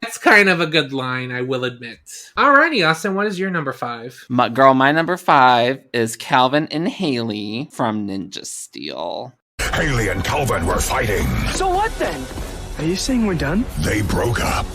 That's kind of a good line, I will admit. Alrighty, Austin, what is your number 5? My number 5 is Calvin and Haley from Ninja Steel. Haley and Calvin were fighting. So what then? Are you saying we're done? They broke up.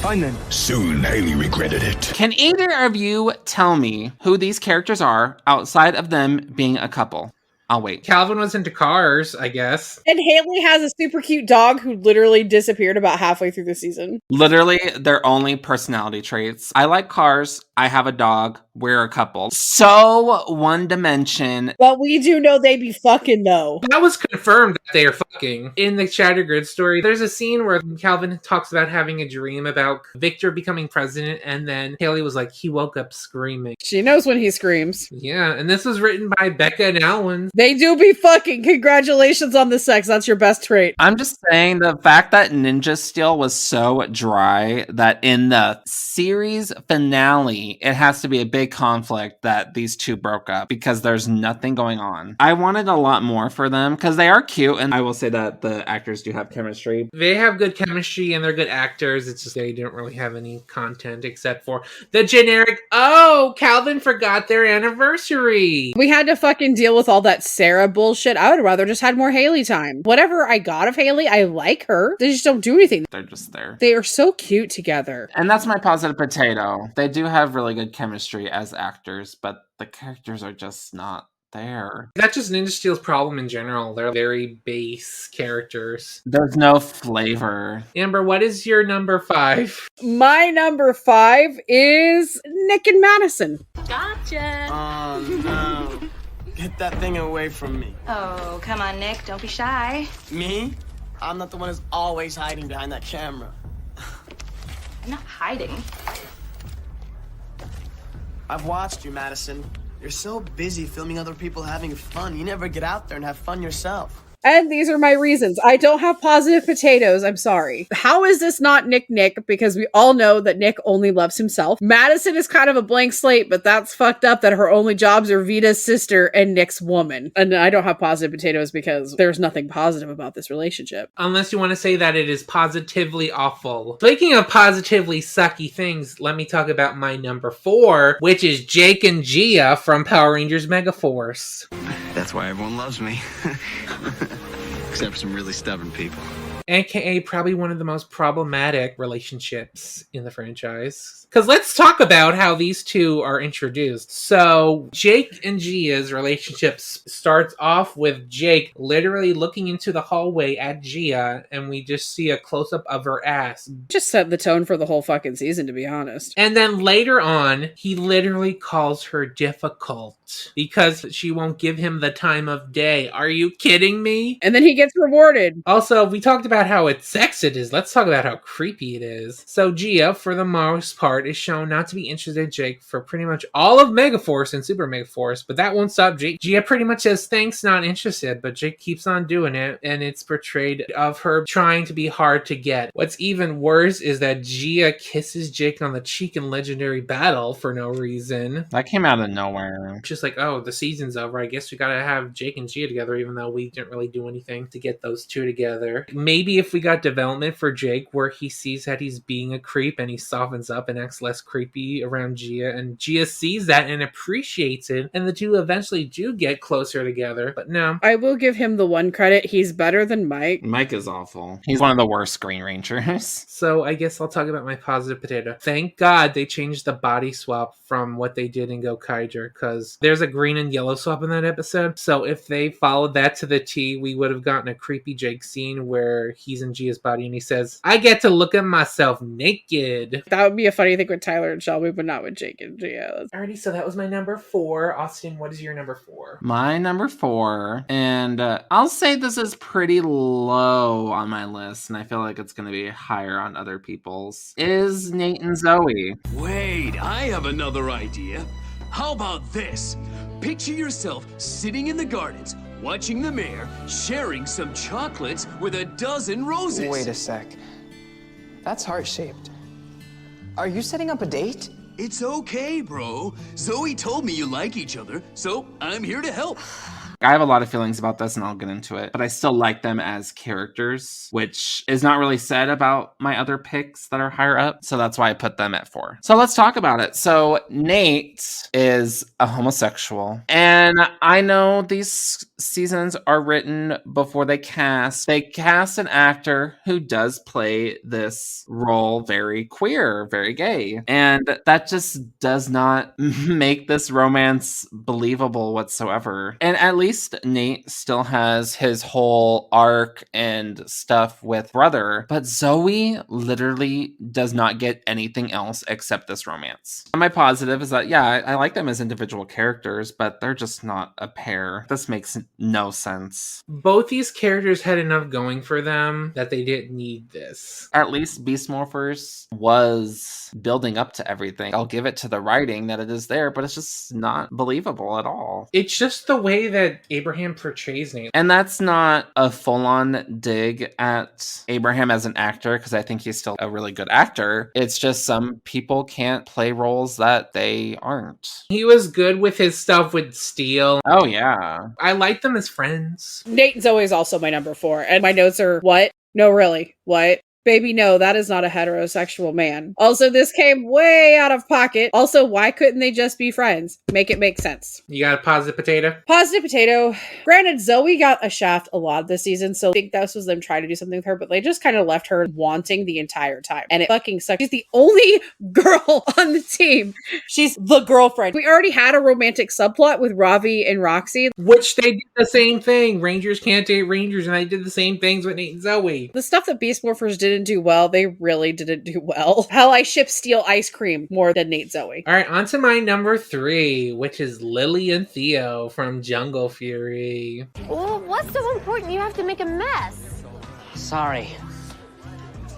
Fine then. Soon, Haley regretted it. Can either of you tell me who these characters are outside of them being a couple? I'll wait. Calvin was into cars, I guess. And Haley has a super cute dog who literally disappeared about halfway through the season. Literally, their only personality traits. I like cars. I have a dog. We're a couple. So one dimension. But we do know they be fucking though. That was confirmed that they are fucking. In the Shattered Grid story, there's a scene where Calvin talks about having a dream about Victor becoming president, and then Haley was like, he woke up screaming. She knows when he screams. Yeah, and this was written by Becca and Alwyn. They do be fucking. Congratulations on the sex. That's your best trait. I'm just saying the fact that Ninja Steel was so dry that in the series finale, it has to be a big conflict that these two broke up because there's nothing going on. I wanted a lot more for them because they are cute, and I will say that the actors do have chemistry. They have good chemistry and they're good actors. It's just they didn't really have any content except for the generic, oh, Calvin forgot their anniversary. We had to fucking deal with all that Sarah bullshit. I would rather just had more Haley time. Whatever I got of Haley, I like her. They just don't do anything. They're just there. They are so cute together. And that's my positive potato. They do have really good chemistry as actors, but the characters are just not there. That's just Ninja Steel's problem in general. They're very base characters. There's no flavor. Amber, what is your number 5? My number 5 is Nick and Madison. Gotcha. Oh no. Get that thing away from me. Oh, come on, Nick. Don't be shy. Me? I'm not the one who's always hiding behind that camera. I'm not hiding. I've watched you, Madison. You're so busy filming other people having fun, you never get out there and have fun yourself. And these are my reasons. I don't have positive potatoes. I'm sorry. How is this not Nick? Because we all know that Nick only loves himself. Madison is kind of a blank slate, but that's fucked up that her only jobs are Vita's sister and Nick's woman. And I don't have positive potatoes because there's nothing positive about this relationship. Unless you want to say that it is positively awful. Speaking of positively sucky things, let me talk about my number 4, which is Jake and Gia from Power Rangers Megaforce. That's why everyone loves me. Except for some really stubborn people. AKA probably one of the most problematic relationships in the franchise. Because let's talk about how these two are introduced. So, Jake and Gia's relationship starts off with Jake literally looking into the hallway at Gia, and we just see a close-up of her ass. Just set the tone for the whole fucking season, to be honest. And then later on, he literally calls her difficult because she won't give him the time of day. Are you kidding me? And then he gets rewarded. Also, we talked about how sexy it is. Let's talk about how creepy it is. So Gia, for the most part, is shown not to be interested in Jake for pretty much all of Megaforce and Super Megaforce, but that won't stop Jake. Gia pretty much says, thanks, not interested, but Jake keeps on doing it, and it's portrayed of her trying to be hard to get. What's even worse is that Gia kisses Jake on the cheek in Legendary Battle for no reason. That came out of nowhere. Just like, oh, the season's over. I guess we gotta have Jake and Gia together, even though we didn't really do anything to get those two together. Maybe if we got development for Jake where he sees that he's being a creep and he softens up and acts less creepy around Gia, and Gia sees that and appreciates it, and the two eventually do get closer together. But no. I will give him the one credit. He's better than Mike. Mike is awful. He's one of the worst Green Rangers. So I guess I'll talk about my positive potato. Thank God they changed the body swap from what they did in Gokaiger, because there's a green and yellow swap in that episode. So if they followed that to the T, we would have gotten a creepy Jake scene where he's in Gia's body and he says, I get to look at myself naked. That would be a funny thing with Tyler and Shelby, but not with Jake and Gia. Alrighty, so that was my number 4. Austin, what is your number 4? My number 4, and I'll say this is pretty low on my list, and I feel like it's going to be higher on other people's, is Nate and Zoe. Wait, I have another idea. How about this? Picture yourself sitting in the gardens, watching the mayor, sharing some chocolates with a dozen roses. Wait a sec. That's heart-shaped. Are you setting up a date? It's okay, bro. Zoe told me you like each other, so I'm here to help. I have a lot of feelings about this and I'll get into it, but I still like them as characters, which is not really said about my other picks that are higher up. So that's why I put them at 4. So let's talk about it. So Nate is a homosexual, and I know these seasons are written before they cast an actor who does play this role very queer, very gay. And that just does not make this romance believable whatsoever. And at least Nate still has his whole arc and stuff with brother, but Zoe literally does not get anything else except this romance. And my positive is that, yeah, I like them as individual characters, but they're just not a pair. This makes no sense. Both these characters had enough going for them that they didn't need this. At least Beast Morphers was building up to everything. I'll give it to the writing that it is there, but it's just not believable at all. It's just the way that Abraham portrays Nate. And that's not a full-on dig at Abraham as an actor, because I think he's still a really good actor. It's just some people can't play roles that they aren't. He was good with his stuff with Steel. Oh, yeah. I like them as friends. Nate and Zoe is also my number 4, and my notes are, what? No, really? What? Baby, no, that is not a heterosexual man. Also, this came way out of pocket. Also, why couldn't they just be friends? Make it make sense. You got a positive potato? Positive potato. Granted, Zoe got a shaft a lot this season, so I think this was them trying to do something with her, but they just kind of left her wanting the entire time. And it fucking sucks. She's the only girl on the team. She's the girlfriend. We already had a romantic subplot with Ravi and Roxy. Which they did the same thing. Rangers can't date Rangers, and they did the same things with Nate and Zoe. The stuff that Beast Morphers didn't do well, they really didn't do well. Hell, I ship Steel ice cream more than Nate Zoe. All right, on to my number 3, which is Lily and Theo from Jungle Fury. Well, what's so important you have to make a mess? Sorry.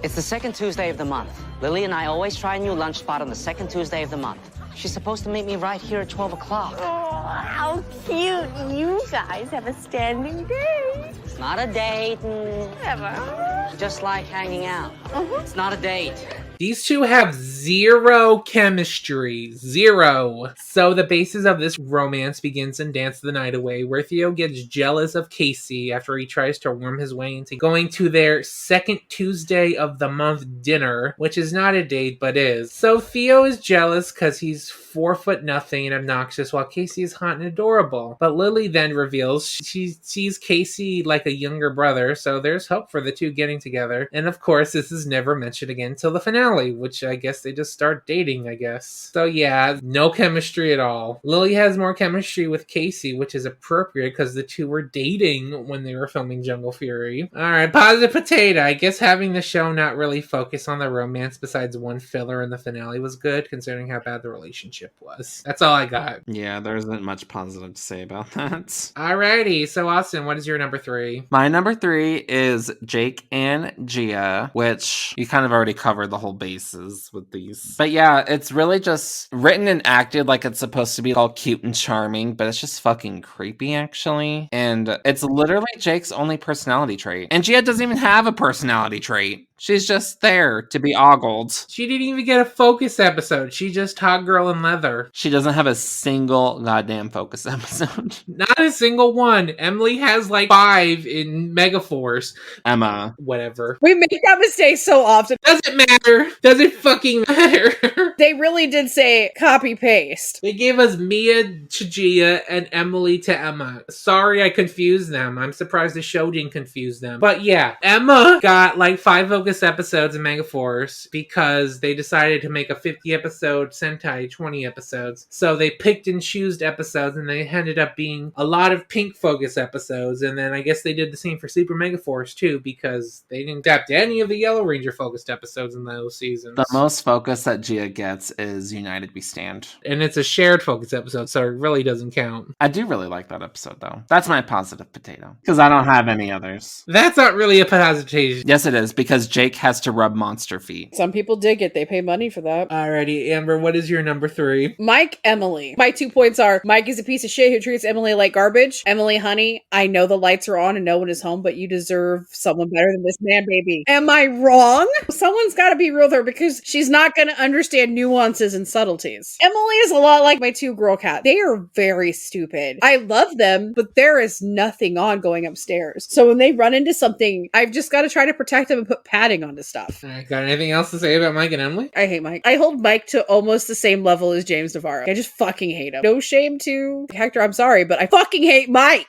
It's the second Tuesday of the month. Lily and I always try a new lunch spot on the second Tuesday of the month. She's supposed to meet me right here at 12 o'clock. Oh, how cute. You guys have a standing date. It's not a date. Ever. Just like hanging out. It's not a date. These two have zero chemistry. Zero. So the basis of this romance begins in Dance the Night Away, where Theo gets jealous of Casey after he tries to worm his way into going to their second Tuesday of the month dinner, which is not a date, but is. So Theo is jealous because he's 4'0" and obnoxious, while Casey is hot and adorable. But Lily then reveals she sees Casey like a younger brother, so there's hope for the two getting together. And of course, this is never mentioned again till the finale, which I guess they just start dating, I guess. So yeah, no chemistry at all. Lily has more chemistry with Casey, which is appropriate because the two were dating when they were filming Jungle Fury. Alright, positive potato. I guess having the show not really focus on the romance besides one filler in the finale was good, considering how bad the relationship was. That's all I got. Yeah, there isn't much positive to say about that. Alrighty, so Austin, what is your number 3? My number 3 is Jake and Gia, which you kind of already covered the whole bases with these. But yeah, it's really just written and acted like it's supposed to be all cute and charming, but it's just fucking creepy, actually. And it's literally Jake's only personality trait. And Gia doesn't even have a personality trait. She's just there to be ogled. She didn't even get a focus episode. She just hot girl in leather. She doesn't have a single goddamn focus episode. Not a single one. Emily has like 5 in Megaforce. Emma. Whatever. We make that mistake so often. Doesn't matter. Doesn't fucking matter. They really did say copy paste. They gave us Mia to Gia and Emily to Emma. Sorry I confused them. I'm surprised the show didn't confuse them. But yeah, Emma got like 5 focus episodes in Megaforce because they decided to make a 50 episode Sentai 20 episodes. So they picked and choosed episodes, and they ended up being a lot of pink focus episodes. And then I guess they did the same for Super Megaforce too, because they didn't adapt any of the Yellow Ranger focused episodes in those seasons. The most focus that Gia gets is United We Stand. And it's a shared focus episode, so it really doesn't count. I do really like that episode though. That's my positive potato. Because I don't have any others. That's not really a positive potato. Yes it is, because Jake has to rub monster feet. Some people dig it. They pay money for that. Alrighty, Amber, what is your number 3? Mike, Emily. My 2 points are Mike is a piece of shit who treats Emily like garbage. Emily, honey, I know the lights are on and no one is home, but you deserve someone better than this man, baby. Am I wrong? Someone's got to be real with her because she's not going to understand nuances and subtleties. Emily is a lot like my 2 girl cat. They are very stupid. I love them, but there is nothing on going upstairs. So when they run into something, I've just got to try to protect them and put padding onto stuff. Alright, got anything else to say about Mike and Emily? I hate Mike. I hold Mike to almost the same level as James Navarro. I just fucking hate him. No shame to Hector, I'm sorry, but I fucking hate Mike.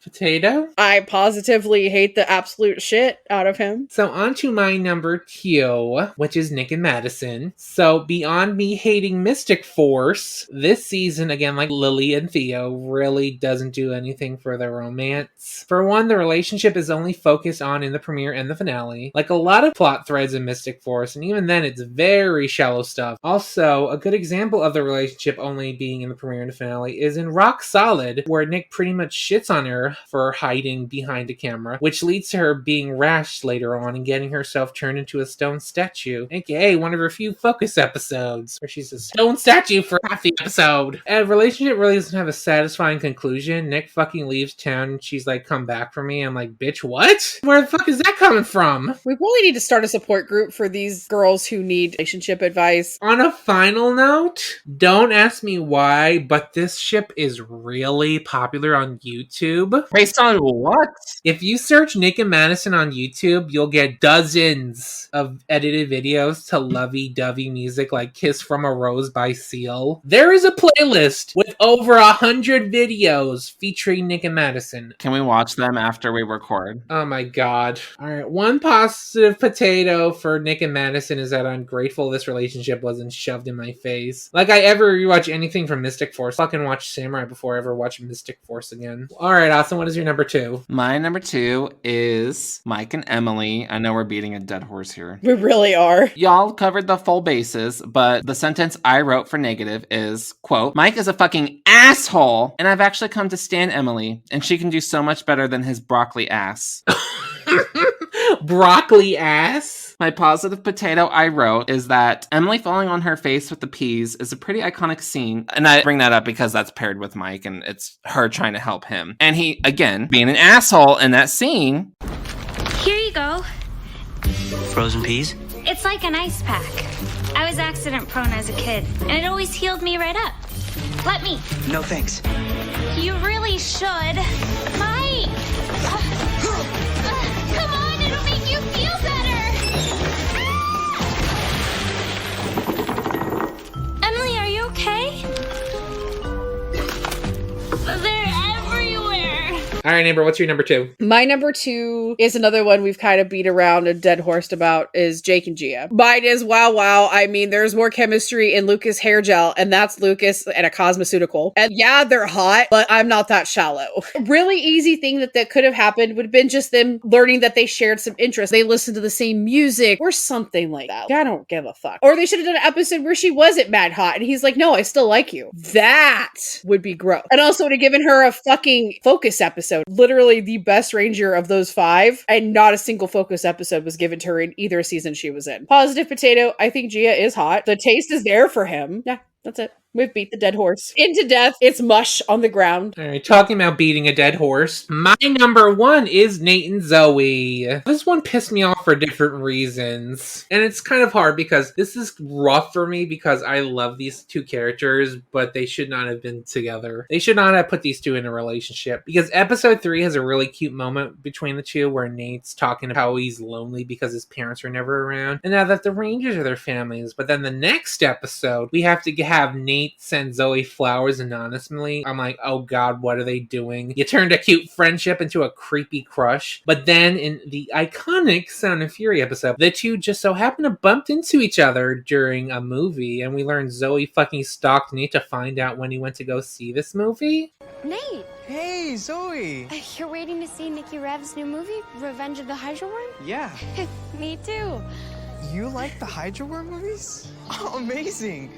Potato? I positively hate the absolute shit out of him. So on to my number 2, which is Nick and Madison. So beyond me hating Mystic Force, this season, again, like Lily and Theo, really doesn't do anything for the romance. For one, the relationship is only focused on in the premiere and the finale. Like a lot of plot threads in Mystic Force, and even then it's very shallow stuff. Also, a good example of the relationship only being in the premiere and the finale is in Rock Solid, where Nick pretty much shits on her for hiding behind a camera, which leads to her being rashed later on and getting herself turned into a stone statue, aka one of her few focus episodes, where she's a stone statue for half the episode. And the relationship really doesn't have a satisfying conclusion. Nick fucking leaves town, and she's like, come back for me. I'm like, bitch, what? Where the fuck is that coming from? We really need to start a support group for these girls who need relationship advice. On a final note, don't ask me why, but this ship is really popular on YouTube. Based on what? If you search Nick and Madison on YouTube, you'll get dozens of edited videos to lovey-dovey music like Kiss from a Rose by Seal. There is a playlist with over 100 videos featuring Nick and Madison. Can we watch them after we record? Oh my god. Alright, one positive potato for Nick and Madison is that I'm grateful this relationship wasn't shoved in my face. Like I ever rewatch anything from Mystic Force, fucking watch Samurai before I ever watch Mystic Force again. Alright, Austin, what is your number 2? My number 2 is Mike and Emily. I know we're beating a dead horse here. We really are. Y'all covered the full bases, but the sentence I wrote for negative is, quote, Mike is a fucking asshole, and I've actually come to stand Emily, and she can do so much better than his broccoli ass. broccoli ass. My positive potato I wrote is that Emily falling on her face with the peas is a pretty iconic scene. And I bring that up because that's paired with Mike and it's her trying to help him. And he, again, being an asshole in that scene. Here you go. Frozen peas? It's like an ice pack. I was accident prone as a kid, and it always healed me right up. Let me. No thanks. You really should. Mike! Come on, it'll make you feel better. Emily, are you okay? They're everywhere. All right, Amber, what's your number 2? My number 2 is another one we've kind of beat around and dead horsed about is Jake and Gia. Mine is wow. I mean, there's more chemistry in Lucas hair gel, and that's Lucas and a cosmeceutical. And yeah, they're hot, but I'm not that shallow. Really easy thing that could have happened would have been just them learning that they shared some interests. They listened to the same music or something like that. I don't give a fuck. Or they should have done an episode where she wasn't mad hot and he's like, no, I still like you. That would be gross. And also would have given her a fucking focus episode. Literally the best ranger of those 5, and not a single focus episode was given to her in either season she was in. Positive potato, I think Gia is hot. The taste is there for him. Yeah, that's it. We've beat the dead horse. Into death, it's mush on the ground. All right, talking about beating a dead horse, my number 1 is Nate and Zoe. This one pissed me off for different reasons. And it's kind of hard because this is rough for me because I love these 2 characters, but they should not have been together. They should not have put these 2 in a relationship because episode 3 has a really cute moment between the 2 where Nate's talking about how he's lonely because his parents are never around. And now that the Rangers are their families. But then the next episode, we have to have Nate send Zoe flowers anonymously. I'm like, oh god, what are they doing? You turned a cute friendship into a creepy crush. But then in the iconic Sound and Fury episode, the 2 just so happened to bump into each other during a movie, and we learned Zoe fucking stalked Nate to find out when he went to go see this movie. Nate! Hey, Zoe! You're waiting to see Nikki Rev's new movie, Revenge of the Hydra Worm? Yeah. Me too. You like the Hydra Worm movies? Oh, amazing!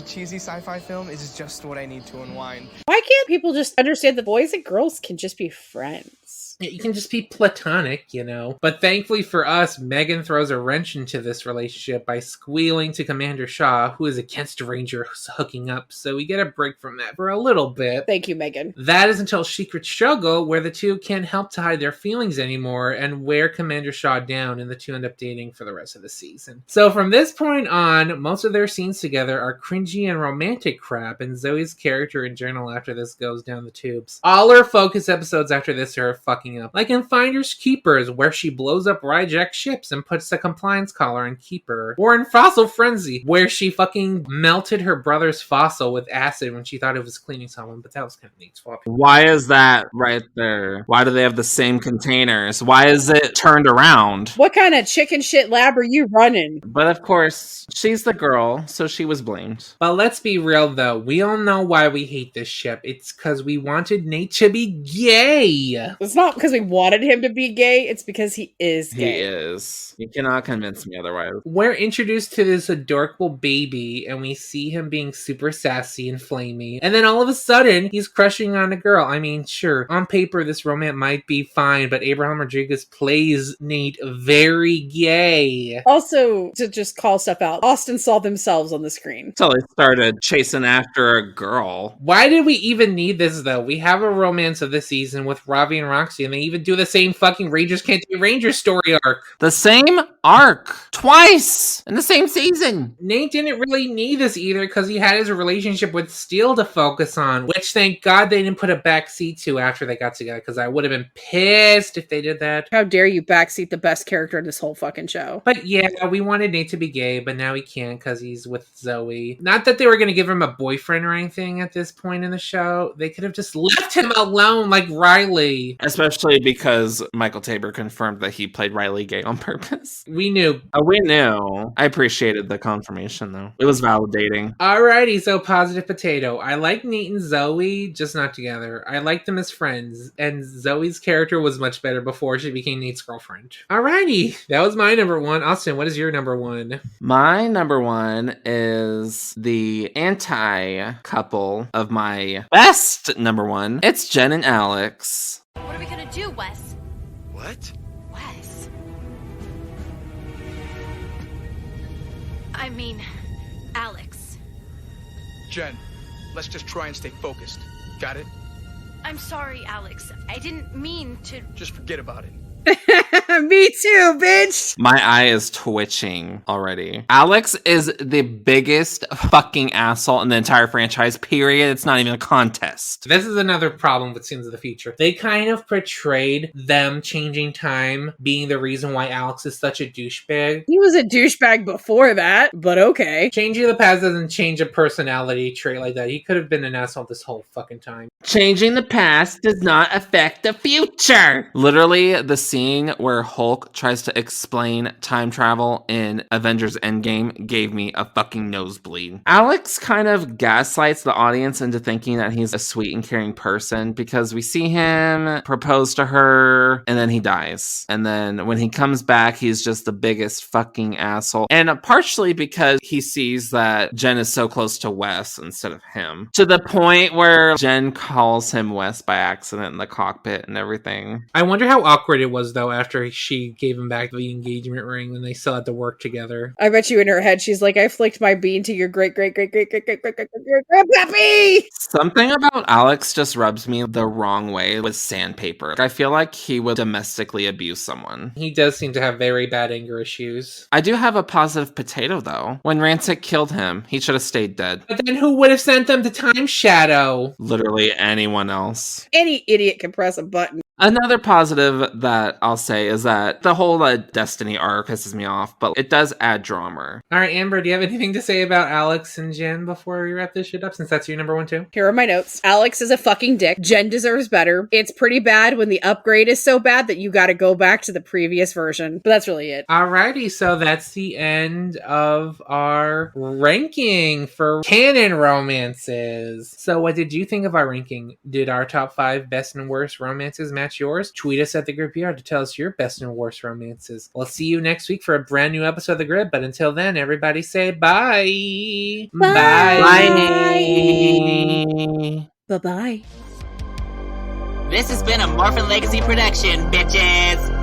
Cheesy sci-fi film is just what I need to unwind. Why can't people just understand that boys and girls can just be friends? You can just be platonic, you know. But thankfully for us, Megan throws a wrench into this relationship by squealing to Commander Shaw, who is against Rangers hooking up. So we get a break from that for a little bit. Thank you, Megan. That is until Secret Struggle, where the 2 can't help to hide their feelings anymore and wear Commander Shaw down, and the 2 end up dating for the rest of the season. So from this point on, most of their scenes together are cringy and romantic crap, and Zoe's character in general after this goes down the tubes. All her focus episodes after this are fucking up. Like in Finders Keepers, where she blows up Ryjack ships and puts a compliance collar on Keeper. Or in Fossil Frenzy, where she fucking melted her brother's fossil with acid when she thought it was cleaning someone, but that was kind of Nate's fault. Why is that right there? Why do they have the same containers? Why is it turned around? What kind of chicken shit lab are you running? But of course, she's the girl, so she was blamed. But let's be real though, we all know why we hate this ship. It's because we wanted Nate to be gay. It's not because we wanted him to be gay, it's because he is gay. He is. You cannot convince me otherwise. We're introduced to this adorable baby, and we see him being super sassy and flamey. And then all of a sudden, he's crushing on a girl. I mean, sure, on paper, this romance might be fine, but Abraham Rodriguez plays Nate very gay. Also, to just call stuff out, Austin saw themselves on the screen. Until they started chasing after a girl. Why did we even need this, though? We have a romance of this season with Ravi and Roxy, and they even do the same fucking Rangers Can't Be Rangers story arc. The same arc. Twice in the same season. Nate didn't really need this either because he had his relationship with Steele to focus on, which thank God they didn't put a backseat to after they got together, because I would have been pissed if they did that. How dare you backseat the best character in this whole fucking show. But yeah, we wanted Nate to be gay, but now he can't because he's with Zoe. Not that they were going to give him a boyfriend or anything at this point in the show. They could have just left him alone like Riley. Especially because Michael Tabor confirmed that he played Riley gay on purpose. We knew. We knew. I appreciated the confirmation, though. It was validating. Alrighty, so positive potato. I like Nate and Zoe, just not together. I like them as friends, and Zoe's character was much better before she became Nate's girlfriend. Alrighty, that was my number 1. Austin, what is your number 1? My number 1 is the anti-couple of my best number 1. It's Jen and Alex. What are we gonna do, Wes? What? Wes. I mean, Alex. Jen, let's just try and stay focused. Got it? I'm sorry, Alex. I didn't mean to. Just forget about it. Me too, bitch. My eye is twitching already. Alex is the biggest fucking asshole in the entire franchise, period. It's not even a contest. This is another problem with Sins of the Future. They kind of portrayed them changing time being the reason why Alex is such a douchebag. He was a douchebag before that, but okay. Changing the past doesn't change a personality trait like that. He could have been an asshole this whole fucking time. Changing the past does not affect the future. Literally, the scene where Hulk tries to explain time travel in Avengers Endgame gave me a fucking nosebleed. Alex kind of gaslights the audience into thinking that he's a sweet and caring person because we see him propose to her and then he dies. And then when he comes back, he's just the biggest fucking asshole. And partially because he sees that Jen is so close to Wes instead of him. To the point where Jen calls him Wes by accident in the cockpit and everything. I wonder how awkward it was though after she gave him back the engagement ring when they still had to work together. I bet you in her head she's like, I flicked my bean to your great grandpappy. Something about Alex just rubs me the wrong way with sandpaper. I feel like he would domestically abuse someone. He does seem to have very bad anger issues. I do have a positive potato though. When Rancic killed him, he should have stayed dead. But then who would have sent them to Time Shadow? Literally anyone else. Any idiot can press a button. Another positive that I'll say is that the whole Destiny arc pisses me off, but it does add drama. All right, Amber, do you have anything to say about Alex and Jen before we wrap this shit up, since that's your number one too? Here are my notes. Alex is a fucking dick. Jen deserves better. It's pretty bad when the upgrade is so bad that you gotta go back to the previous version. But that's really it. Alrighty, so that's the end of our ranking for canon romances. So what did you think of our ranking? Did our top 5 best and worst romances match yours? Tweet us at the Grid PR to tell us your best and worst romances. We'll see you next week for a brand new episode of The Grid, but until then, everybody say bye. Bye. Bye. Bye-bye. This has been a Morphin Legacy production, bitches!